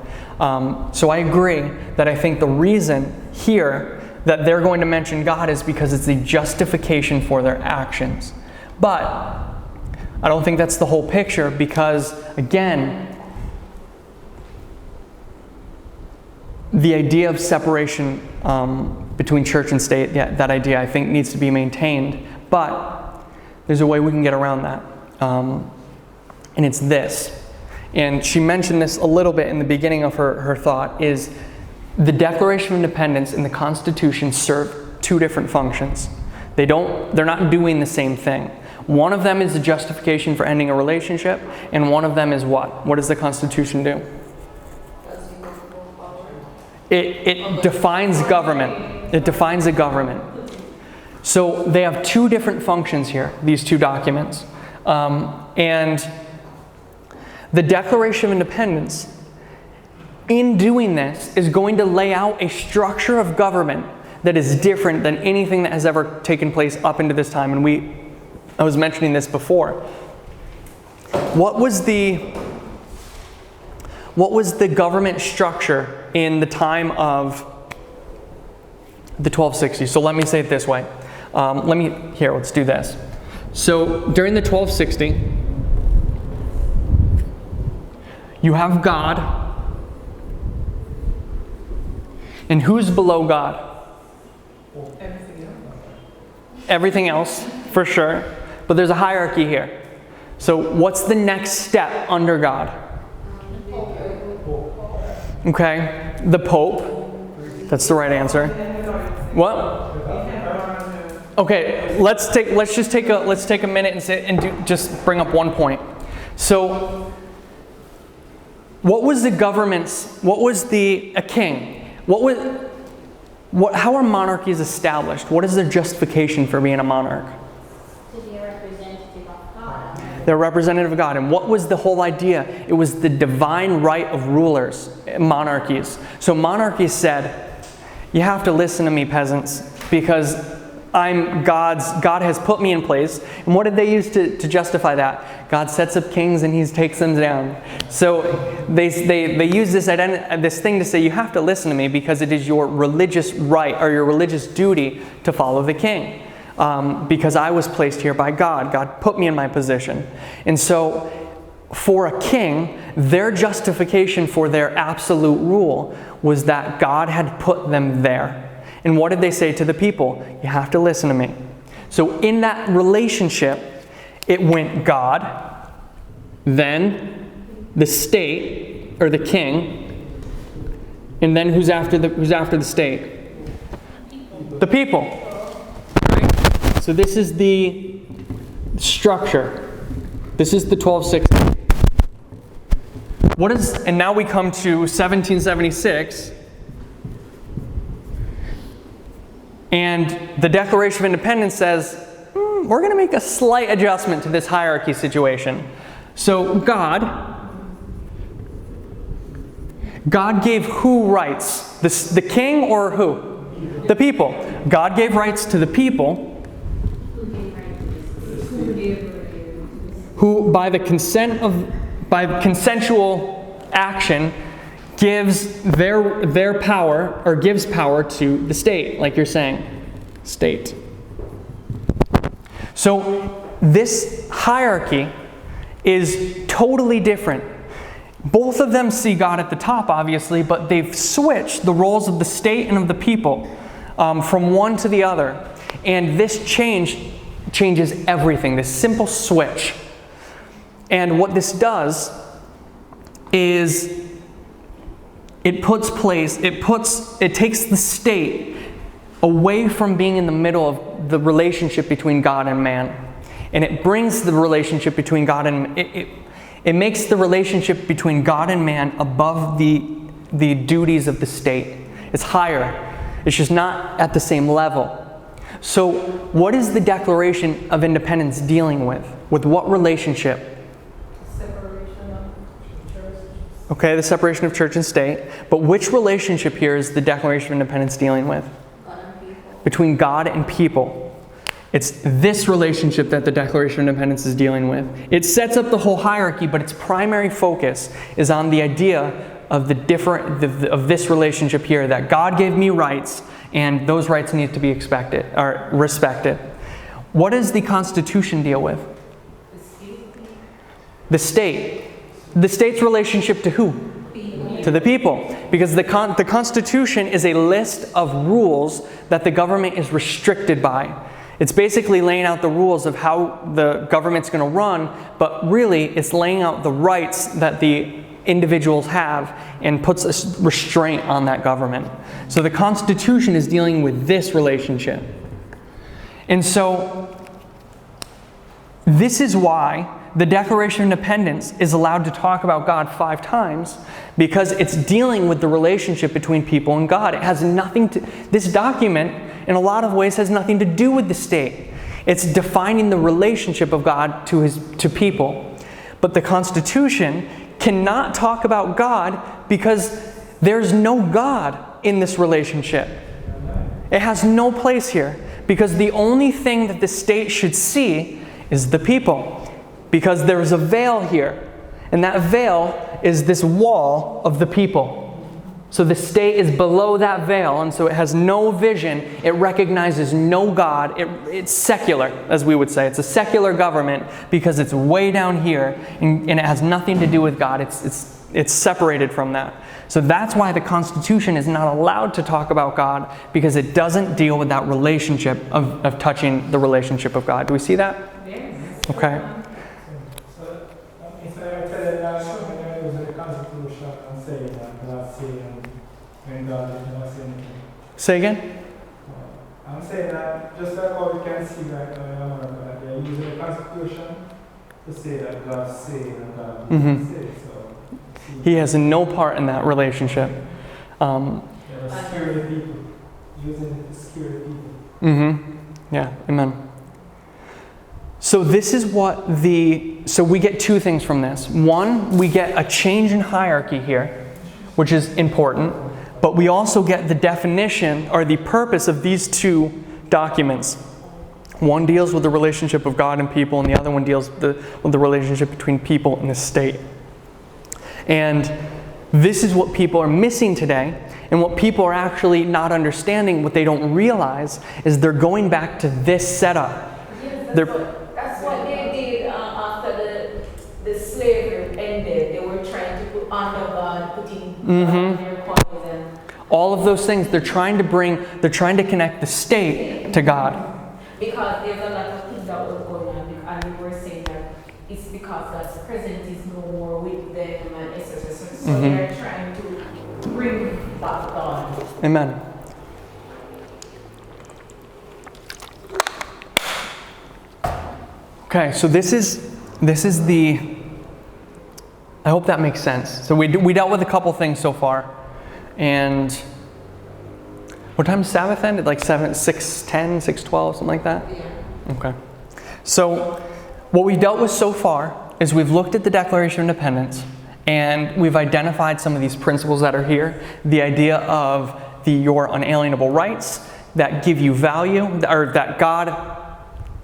So I agree that I think the reason here that they're going to mention God is because it's the justification for their actions. But I don't think that's the whole picture, because again, the idea of separation between church and state, that idea I think needs to be maintained. But there's a way we can get around that. And it's this. And she mentioned this a little bit in the beginning of her thought, is the Declaration of Independence and the Constitution serve two different functions. They're not doing the same thing. One of them is the justification for ending a relationship, and one of them is what? What does the Constitution do? It defines government. It defines a government. So they have two different functions here, these two documents. And the Declaration of Independence, in doing this, is going to lay out a structure of government that is different than anything that has ever taken place up into this time. And I was mentioning this before. What was the government structure in the time of the 1260s? So let me say it this way. Let's do this. So during the 1260, you have God. And who's below God? Everything else, for sure. But there's a hierarchy here. So what's the next step under God? Okay, the Pope. That's the right answer. What? Okay, let's take a minute and just bring up one point. So, what was a king? How are monarchies established? What is their justification for being a monarch? To be a representative of God. They're representative of God. And what was the whole idea? It was the divine right of rulers, monarchies. So monarchies said, you have to listen to me, peasants, because God has put me in place. And what did they use to justify that? God sets up kings and he takes them down. So they use this thing to say, you have to listen to me because it is your religious right or your religious duty to follow the king. Because I was placed here by God. God put me in my position. And so for a king, their justification for their absolute rule was that God had put them there. And what did they say to the people? You have to listen to me. So in that relationship, it went God, then the state, or the king, and then who's after the state? The people. Right? So this is the structure. This is the 1260. And now we come to 1776, and the Declaration of Independence says, we're going to make a slight adjustment to this hierarchy situation. So God gave who rights? The king or who? The people. God gave rights to the people, who by consensual action gives their power, or gives power to the state, like you're saying, state. So this hierarchy is totally different. Both of them see God at the top, obviously, but they've switched the roles of the state and of the people from one to the other. And this changes everything, this simple switch. And what this does is it takes the state away from being in the middle of the relationship between God and man. And it brings the relationship between God and it makes the relationship between God and man above the duties of the state. It's higher. It's just not at the same level. So what is the Declaration of Independence dealing with? With what relationship? Separation of church. Okay, the separation of church and state. But which relationship here is the Declaration of Independence dealing with? God and people. Between God and people. It's this relationship that the Declaration of Independence is dealing with. It sets up the whole hierarchy, but its primary focus is on the idea of of this relationship here, that God gave me rights, and those rights need to be respected. What does the Constitution deal with? The state. The state's relationship to who? To the people. Because the Constitution is a list of rules that the government is restricted by. It's basically laying out the rules of how the government's going to run, but really it's laying out the rights that the individuals have and puts a restraint on that government. So the Constitution is dealing with this relationship. And so this is why the Declaration of Independence is allowed to talk about God 5 times, because it's dealing with the relationship between people and God. It has nothing to, this document in a lot of ways has nothing to do with the state. It's defining the relationship of God to people. But the Constitution cannot talk about God because there's no God in this relationship. It has no place here, because the only thing that the state should see is the people. Because there is a veil here, and that veil is this wall of the people. So the state is below that veil, and so it has no vision. It recognizes no God. It's secular, as we would say. It's a secular government because it's way down here, and it has nothing to do with God. It's separated from that. So that's why the Constitution is not allowed to talk about God, because it doesn't deal with that relationship of touching the relationship of God. Do we see that? Yes. Okay. So, if I tell you that I use the Constitution and say that God say when God did not say anything. Say again? I'm saying that just like how we can see that in America, that they're using the Constitution to say that God said and God didn't say. So, He has no part in that relationship. they're scare the people, using it to scare the people. Yeah, amen. So this is what so we get 2 things from this. One, we get a change in hierarchy here, which is important, but we also get the definition or the purpose of these 2 documents. One deals with the relationship of God and people, and the other one deals with the relationship between people and the state. And this is what people are missing today, and what people are actually not understanding, what they don't realize, is they're going back to this setup. Yes, They're- that's what they did after the slavery ended. They were trying to put under God, putting God in their coins and All of those things, they're trying to connect the state to God. because there's a lot of things that were going on, and we were saying that it's because God's presence is no more with them, and etc. So they're trying to bring back God. Amen. Okay, so this is the, I hope that makes sense. So we dealt with a couple things so far, and what time does Sabbath end? At like 6:10, 6:12, something like that? Yeah. Okay. So what we dealt with so far is we've looked at the Declaration of Independence, and we've identified some of these principles that are here. The idea of your unalienable rights that give you value, or that God,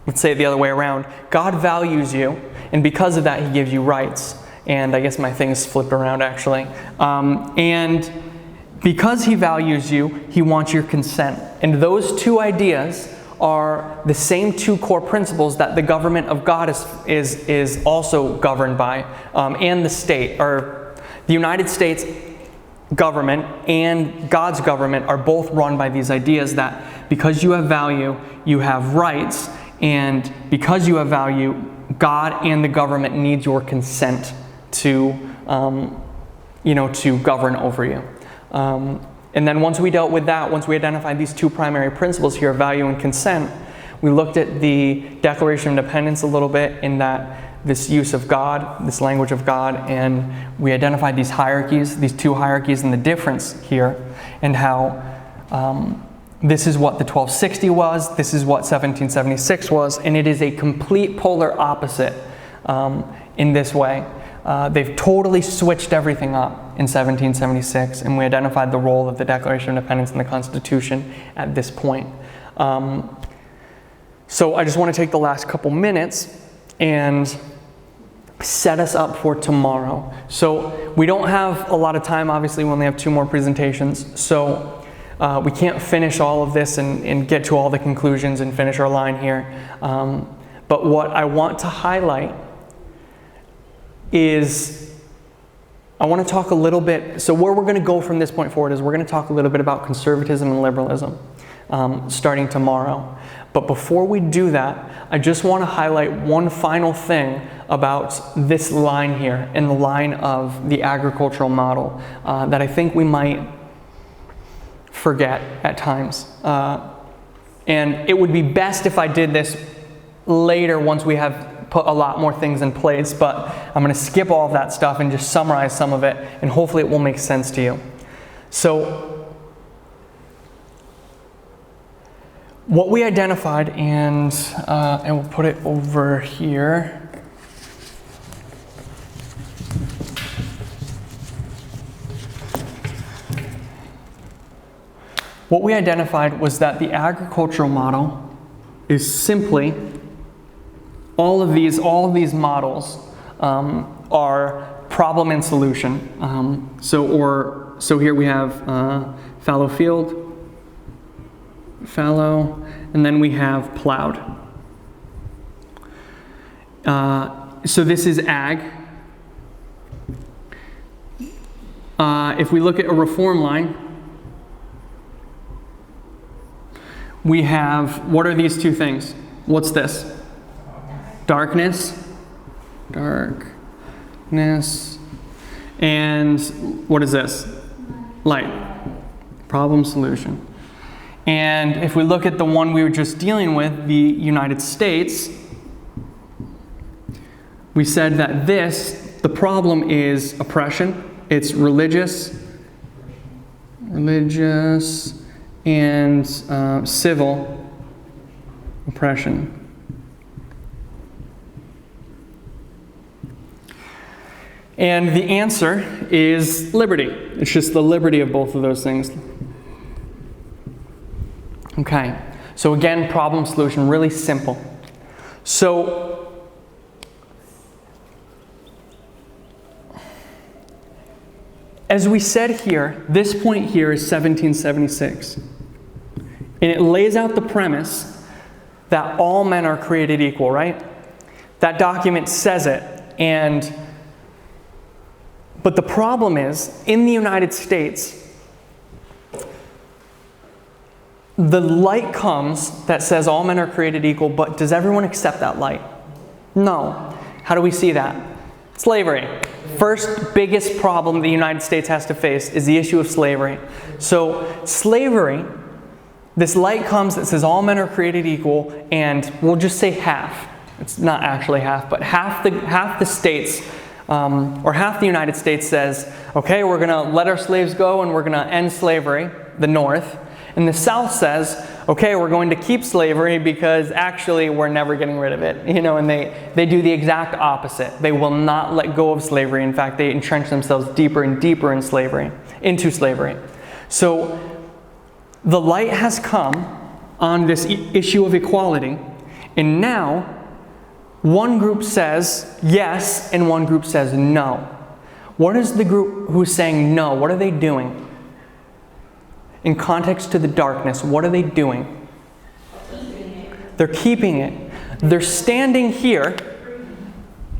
let's say it the other way around, God values you, and because of that, He gives you rights. And I guess my thing's flipped around actually. And because He values you, He wants your consent. And those two ideas are the same two core principles that the government of God is also governed by, and the state, or the United States government and God's government are both run by these ideas that because you have value, you have rights, and because you have value, God and the government needs your consent to, to govern over you. And then once we dealt with that, once we identified these two primary principles here, value and consent, we looked at the Declaration of Independence a little bit in that this use of God, this language of God, and we identified these hierarchies, these two hierarchies, and the difference here, and how this is what the 1260 was, this is what 1776 was, and it is a complete polar opposite in this way. They've totally switched everything up in 1776, and we identified the role of the Declaration of Independence and the Constitution at this point. So I just want to take the last couple minutes and set us up for tomorrow. So we don't have a lot of time, obviously, we only have 2 more presentations. So we can't finish all of this and get to all the conclusions and finish our line here. But what I want to highlight is I want to talk a little bit, so where we're going to go from this point forward is we're going to talk a little bit about conservatism and liberalism starting tomorrow. But before we do that, I just want to highlight one final thing about this line here, in the line of the agricultural model, that I think we might forget at times. And it would be best if I did this later once we have put a lot more things in place, but I'm going to skip all of that stuff and just summarize some of it, and hopefully it will make sense to you. So what we identified, and we'll put it over here. What we identified was that the agricultural model is simply all of these models are problem and solution. So here we have fallow field, fallow, and then we have plowed. So this is ag. If we look at a reform line, we have, what are these two things? What's this? Darkness, and what is this? Light, problem, solution. And if we look at the one we were just dealing with, the United States, we said that the problem is oppression. It's religious and civil oppression. And the answer is liberty. It's just the liberty of both of those things. Okay, so again, problem, solution, really simple. So, as we said here, this point here is 1776. And it lays out the premise that all men are created equal, right? That document says it, but the problem is, in the United States, the light comes that says all men are created equal, but does everyone accept that light? No. How do we see that? Slavery. First biggest problem the United States has to face is the issue of slavery. So slavery, this light comes that says all men are created equal, and we'll just say half. it's not actually half, but half the states, or half the United States says, okay, we're going to let our slaves go and we're going to end slavery, the North. And the South says, okay, we're going to keep slavery because actually we're never getting rid of it. And they do the exact opposite. They will not let go of slavery. In fact, they entrench themselves deeper and deeper into slavery. So the light has come on this issue of equality, and now one group says yes and one group says no. What is the group who's saying no? What are they doing? In context to the darkness, what are they doing? They're keeping it. They're standing here.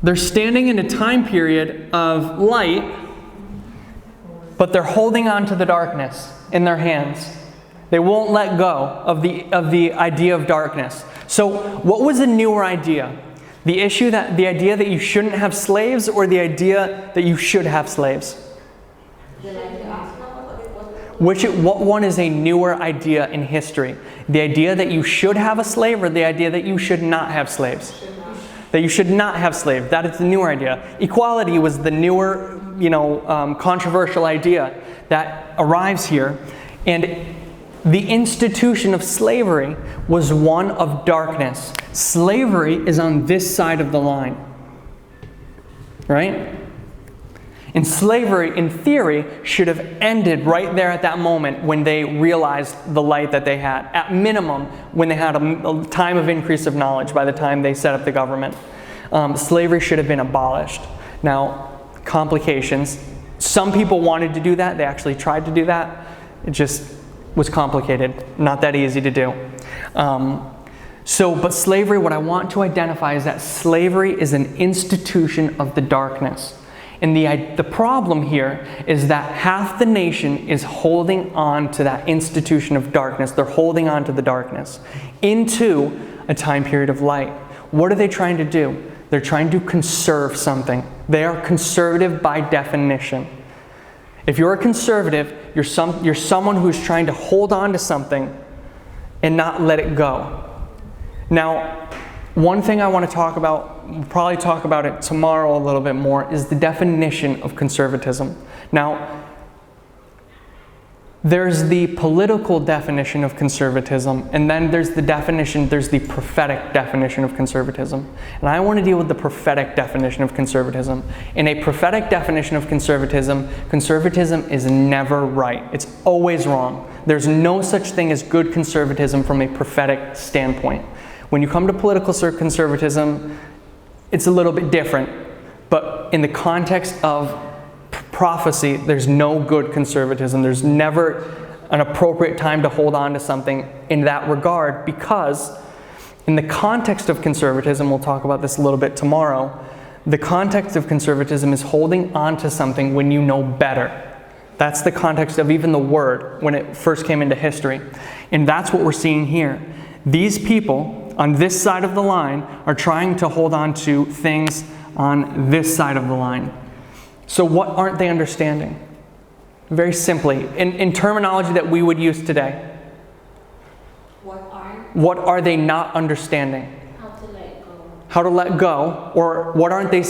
They're standing in a time period of light, but they're holding on to the darkness in their hands. They won't let go of the idea of darkness. So what was a newer idea? The idea that you shouldn't have slaves, or the idea that you should have slaves? What one is a newer idea in history? The idea that you should have a slave, or the idea that you should not have slaves? That you should not have slaves. That is the newer idea. Equality was the newer, controversial idea that arrives here. And the institution of slavery was one of darkness. Slavery is on this side of the line. Right? And slavery, in theory, should have ended right there at that moment when they realized the light that they had. At minimum, when they had a time of increase of knowledge by the time they set up the government. Slavery should have been abolished. Now, complications. Some people wanted to do that. They actually tried to do that. It just was complicated. Not that easy to do. But slavery, what I want to identify is that slavery is an institution of the darkness. And the problem here is that half the nation is holding on to that institution of darkness. They're holding on to the darkness into a time period of light. What are they trying to do? They're trying to conserve something. They are conservative by definition. If you're a conservative, you're someone who's trying to hold on to something and not let it go. Now, one thing I want to talk about, we'll probably talk about it tomorrow a little bit more, is the definition of conservatism. Now, there's the political definition of conservatism, and then there's the prophetic definition of conservatism. And I want to deal with the prophetic definition of conservatism. In a prophetic definition of conservatism, conservatism is never right. It's always wrong. There's no such thing as good conservatism from a prophetic standpoint. When you come to political conservatism, it's a little bit different. But in the context of prophecy, there's no good conservatism. There's never an appropriate time to hold on to something in that regard, because in the context of conservatism, we'll talk about this a little bit tomorrow, the context of conservatism is holding on to something when you know better. That's the context of even the word when it first came into history. And that's what we're seeing here. These people on this side of the line are trying to hold on to things on this side of the line. So what aren't they understanding? Very simply, in terminology that we would use today, what are they not understanding? How to let go. How to let go, or what aren't they...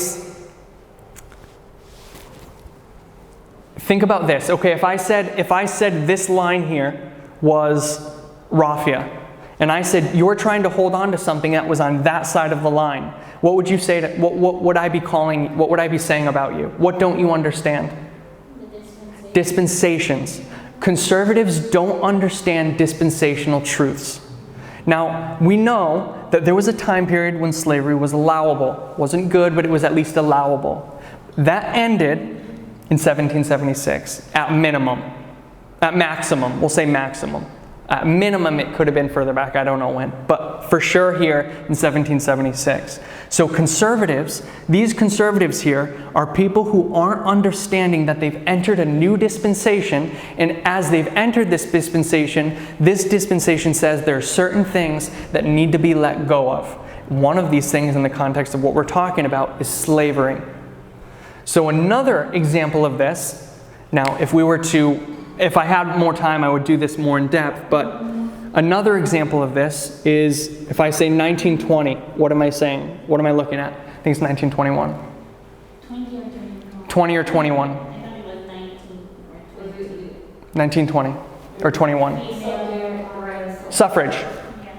Think about this. Okay, if I said this line here was raffia, and I said you're trying to hold on to something that was on that side of the line, what would you say to, what would I be saying about you? What don't you understand? The Dispensations. Conservatives don't understand dispensational truths. Now, we know that there was a time period when slavery was allowable. It wasn't good, but it was at least allowable. That ended in 1776, at minimum. At maximum, we'll say maximum. At minimum, it could have been further back, I don't know when, but for sure here in 1776. So conservatives, these conservatives here are people who aren't understanding that they've entered a new dispensation, and as they've entered this dispensation says there are certain things that need to be let go of. One of these things in the context of what we're talking about is slavery. So another example of this, now if I had more time I would do this more in depth, but Another example of this is if I say 1920, what am I saying? What am I looking at? I think it's 1921. 20 or 21? 20 or 21? I thought it was 19 or 20. 1920 or 21. Suffrage.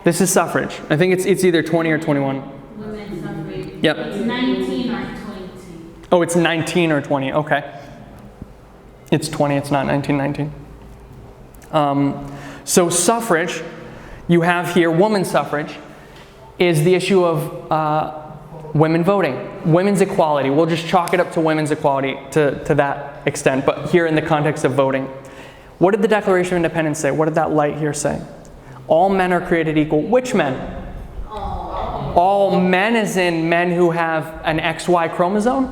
This is suffrage. I think it's either 20 or 21. Women's suffrage. Yep. It's 19 or 20. Oh, it's 19 or 20. Okay. It's 20. It's not 1919. So suffrage, you have here women's suffrage, is the issue of women voting, women's equality. We'll just chalk it up to women's equality to that extent, but here in the context of voting. What did the Declaration of Independence say? What did that light here say? All men are created equal. Which men? All men as in men who have an XY chromosome?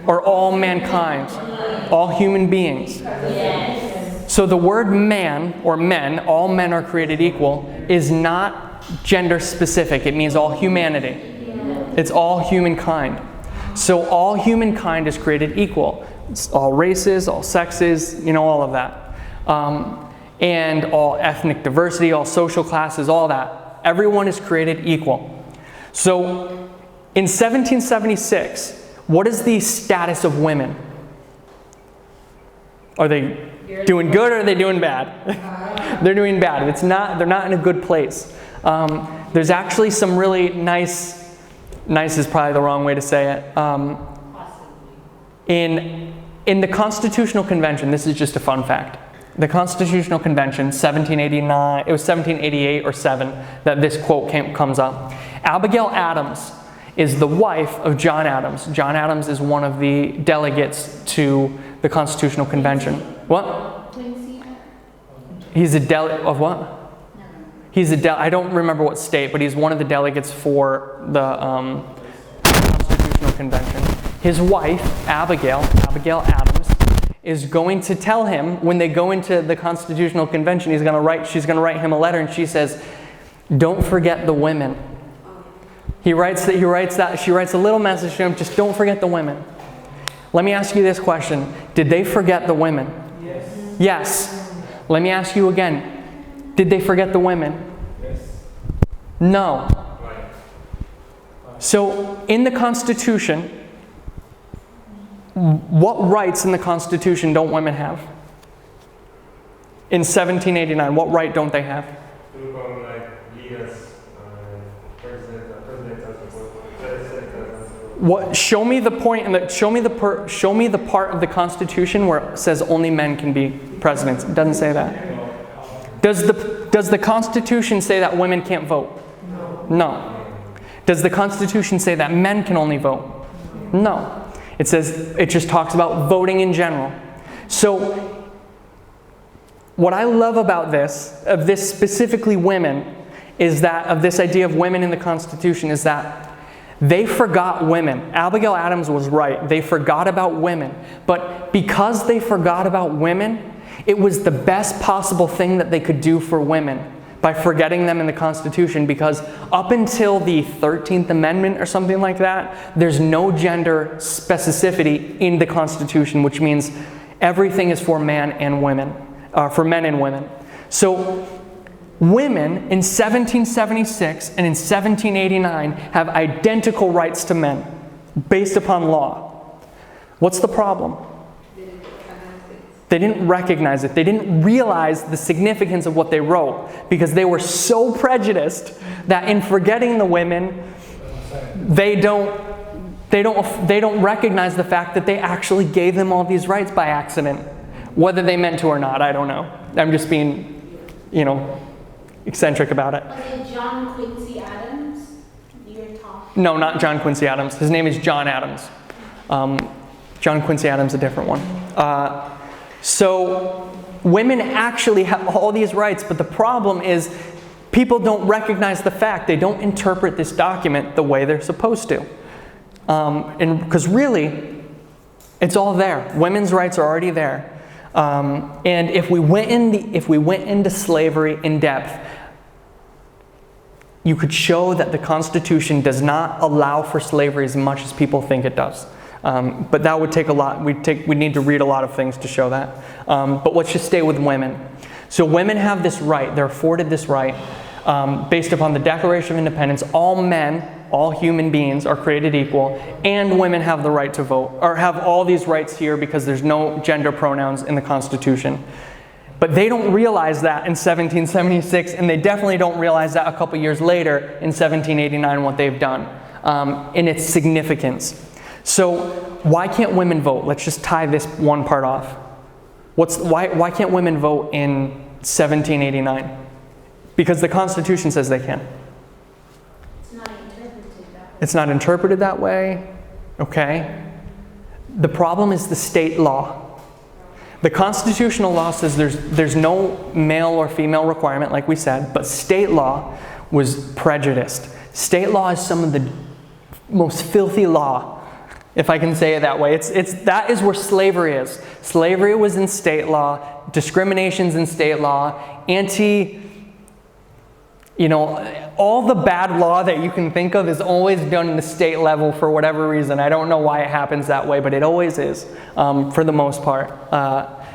Or all mankind? All human beings? So the word man, or men, all men are created equal, is not gender specific. It means all humanity. It's all humankind. So all humankind is created equal. It's all races, all sexes, all of that. And all ethnic diversity, all social classes, all that. Everyone is created equal. So in 1776, what is the status of women? Are they doing good or are they doing bad? They're doing bad. They're not in a good place. There's actually some really nice is probably the wrong way to say it. In the Constitutional Convention, this is just a fun fact. The Constitutional Convention, 1789, it was 1788 or 7 that this quote comes up. Abigail Adams is the wife of John Adams. John Adams is one of the delegates to the Constitutional Convention. What? Quincy? He's a delegate of what? He's I don't remember what state, but he's one of the delegates for the Constitutional Convention. His wife, Abigail Adams, is going to tell him when they go into the Constitutional Convention, she's going to write him a letter, and she says, "Don't forget the women." She writes a little message to him, just don't forget the women. Let me ask you this question. Did they forget the women? Yes. Yes. Let me ask you again. Did they forget the women? Yes. No. So in the Constitution, what rights in the Constitution don't women have? In 1789, what right don't they have? To become like leaders, president. What? Show me the point and show me the part of the Constitution where it says only men can be presidents. It doesn't say that. Does the Constitution say that women can't vote? No. Does the Constitution say that men can only vote? No. It just talks about voting in general. So what I love about this specifically women, is that of this idea of women in the Constitution, is that they forgot women. Abigail Adams was right. They forgot about women. But because they forgot about women, it was the best possible thing that they could do for women by forgetting them in the Constitution, because up until the 13th Amendment or something like that, there's no gender specificity in the Constitution, which means everything is for men and women. So women in 1776 and in 1789 have identical rights to men based upon law. What's the problem? They didn't recognize it. They didn't realize the significance of what they wrote, because they were so prejudiced that in forgetting the women, they don't recognize the fact that they actually gave them all these rights by accident. Whether they meant to or not, I don't know. I'm just being, eccentric about it. Was it John Quincy Adams? You're talking. No, not John Quincy Adams. His name is John Adams. John Quincy Adams, a different one. So women actually have all these rights, but the problem is people don't recognize the fact. They don't interpret this document the way they're supposed to. And because really, it's all there. Women's rights are already there. And if we went into slavery in depth, you could show that the Constitution does not allow for slavery as much as people think it does. But that would take a lot. We need to read a lot of things to show that. But let's just stay with women. So women have this right, they're afforded this right based upon the Declaration of Independence. All men, all human beings are created equal, and women have the right to vote, or have all these rights here because there's no gender pronouns in the Constitution. But they don't realize that in 1776, and they definitely don't realize that a couple years later in 1789 what they've done, in its significance. So why can't women vote? Let's just tie this one part off. Why can't women vote in 1789? Because the Constitution says they can. It's not interpreted that way. It's not interpreted that way. Okay. The problem is the state law. The constitutional law says there's no male or female requirement, like we said, but state law was prejudiced. State law is some of the most filthy law, if I can say it that way. That is where slavery is. Slavery was in state law, discrimination's in state law, all the bad law that you can think of is always done in the state level for whatever reason. I don't know why it happens that way, but it always is, for the most part.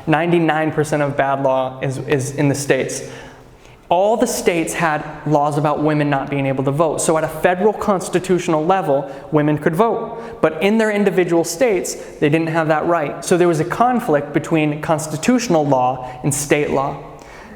99% of bad law is in the states. All the states had laws about women not being able to vote. So at a federal constitutional level, women could vote. But in their individual states, they didn't have that right. So there was a conflict between constitutional law and state law.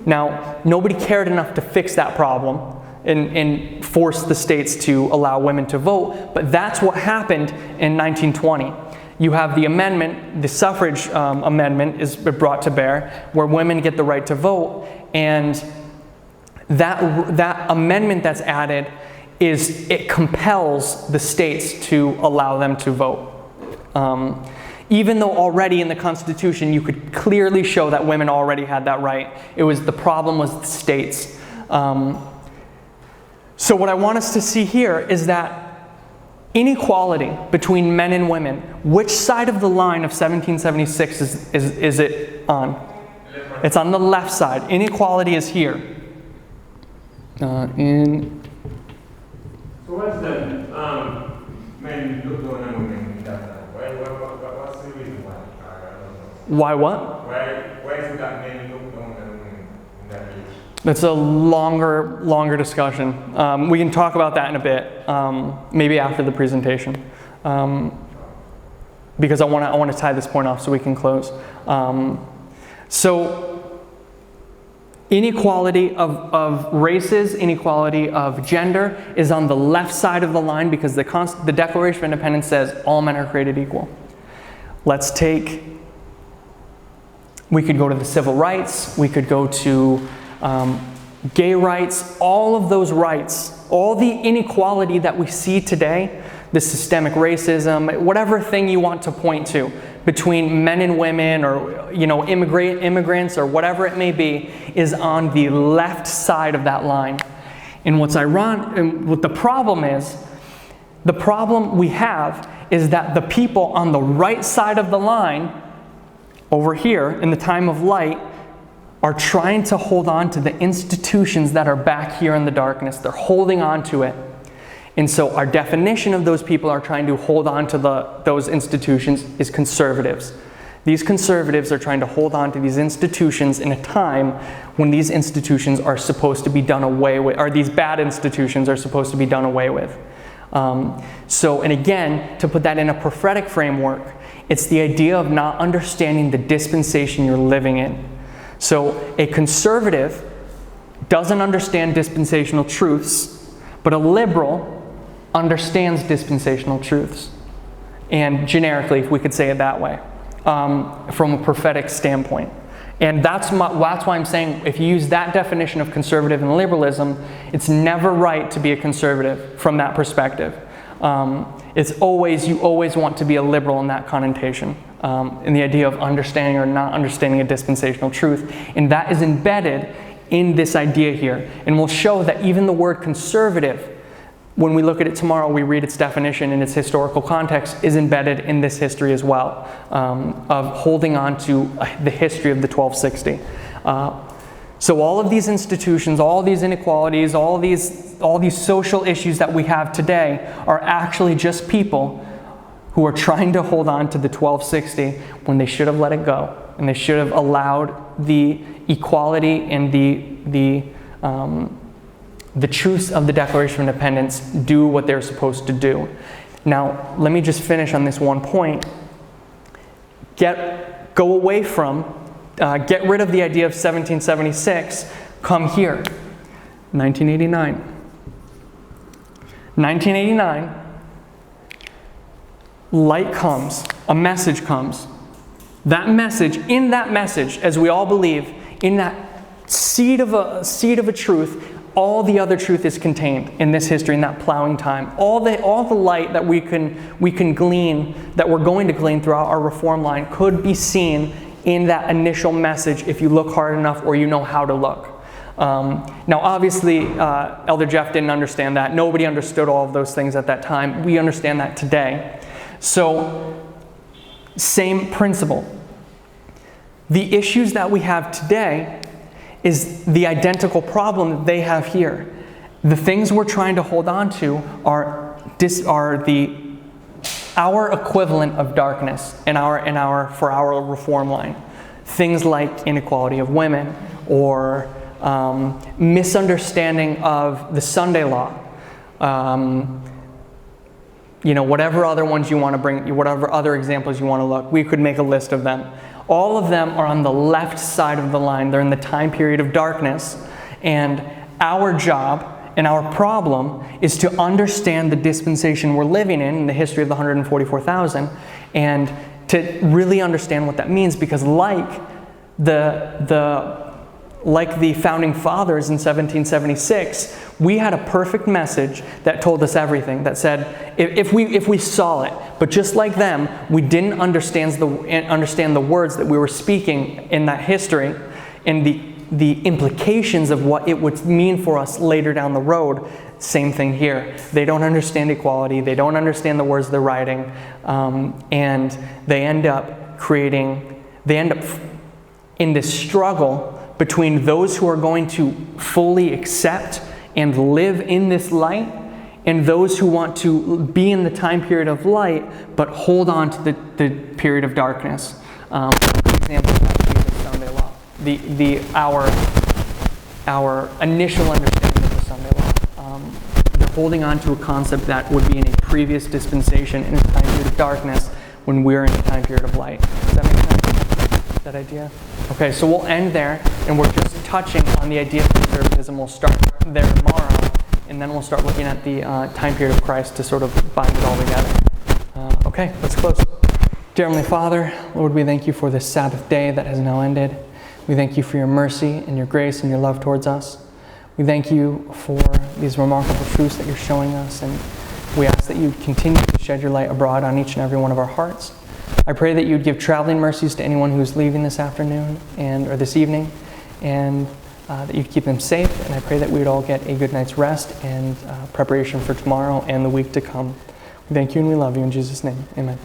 Now, nobody cared enough to fix that problem and force the states to allow women to vote, but that's what happened in 1920. You have the amendment, the suffrage amendment is brought to bear, where women get the right to vote, and that amendment that's added it compels the states to allow them to vote. Even though already in the Constitution you could clearly show that women already had that right, the problem was the states. So what I want us to see here is that inequality between men and women, which side of the line of 1776 is it on? It's on the left side. Inequality is here. So what's the men look down on women in that time? What's the reason why? I don't know. Why what? Why is it that men look down on women in that age? That's a longer discussion. We can talk about that in a bit, maybe after the presentation, because I want to tie this point off so we can close. So inequality of races, inequality of gender is on the left side of the line because the Declaration of Independence says all men are created equal. We could go to the civil rights, we could go to gay rights, all of those rights, all the inequality that we see today, the systemic racism, whatever thing you want to point to between men and women, or immigrants, or whatever it may be, is on the left side of that line. And what's ironic, and what the problem we have is that the people on the right side of the line, over here in the time of light, are trying to hold on to the institutions that are back here in the darkness. They're holding on to it. And so our definition of those people are trying to hold on to those institutions is conservatives. These conservatives are trying to hold on to these institutions in a time when these institutions are supposed to be done away with, or these bad institutions are supposed to be done away with. And again, to put that in a prophetic framework, it's the idea of not understanding the dispensation you're living in. So a conservative doesn't understand dispensational truths, but a liberal understands dispensational truths. And generically, if we could say it that way, from a prophetic standpoint. And that's why I'm saying if you use that definition of conservative and liberalism, it's never right to be a conservative from that perspective. You always want to be a liberal in that connotation, in the idea of understanding or not understanding a dispensational truth. And that is embedded in this idea here. And we'll show that even the word conservative, when we look at it tomorrow, we read its definition in its historical context, is embedded in this history as well, of holding on to the history of the 1260. So all of these institutions, all these inequalities, all these social issues that we have today are actually just people who are trying to hold on to the 1260 when they should have let it go. and they should have allowed the equality and the truths of the Declaration of Independence do what they're supposed to do. Now, let me just finish on this one point. Get rid of the idea of 1776. Come here, 1989. 1989, light comes, a message comes. That message, in that message, as we all believe, in that seed of a truth, all the other truth is contained in this history, in that plowing time. All the light that we can glean, that we're going to glean throughout our reform line, could be seen in that initial message if you look hard enough or you know how to look. Now, obviously, Elder Jeff didn't understand that. Nobody understood all of those things at that time. We understand that today. So, same principle. The issues that we have today is the identical problem that they have here. The things we're trying to hold on to are our equivalent of darkness for our reform line. Things like inequality of women, or misunderstanding of the Sunday law. Whatever other ones you want to bring, whatever other examples you want to look, we could make a list of them. All of them are on the left side of the line. They're in the time period of darkness. And our job and our problem is to understand the dispensation we're living in the history of the 144,000, and to really understand what that means, because like the founding fathers in 1776, we had a perfect message that told us everything, that said, if we saw it, but just like them, we didn't understand the words that we were speaking in that history, and the implications of what it would mean for us later down the road. Same thing here. They don't understand equality, they don't understand the words they're writing, and they end up in this struggle between those who are going to fully accept and live in this light, and those who want to be in the time period of light but hold on to the period of darkness. For example, the Sunday law, our initial understanding of the Sunday law. They're holding on to a concept that would be in a previous dispensation, in a time period of darkness, when we're in a time period of light. Does that make sense? That idea? Okay, so we'll end there, and we're just touching on the idea of conservatism. We'll start there tomorrow, and then we'll start looking at the time period of Christ to sort of bind it all together. Okay, let's close. Dear Heavenly Father, Lord, we thank you for this Sabbath day that has now ended. We thank you for your mercy and your grace and your love towards us. We thank you for these remarkable truths that you're showing us, and we ask that you continue to shed your light abroad on each and every one of our hearts. I pray that you would give traveling mercies to anyone who's leaving this afternoon or this evening, and that you'd keep them safe. And I pray that we would all get a good night's rest and preparation for tomorrow and the week to come. We thank you and we love you in Jesus' name. Amen.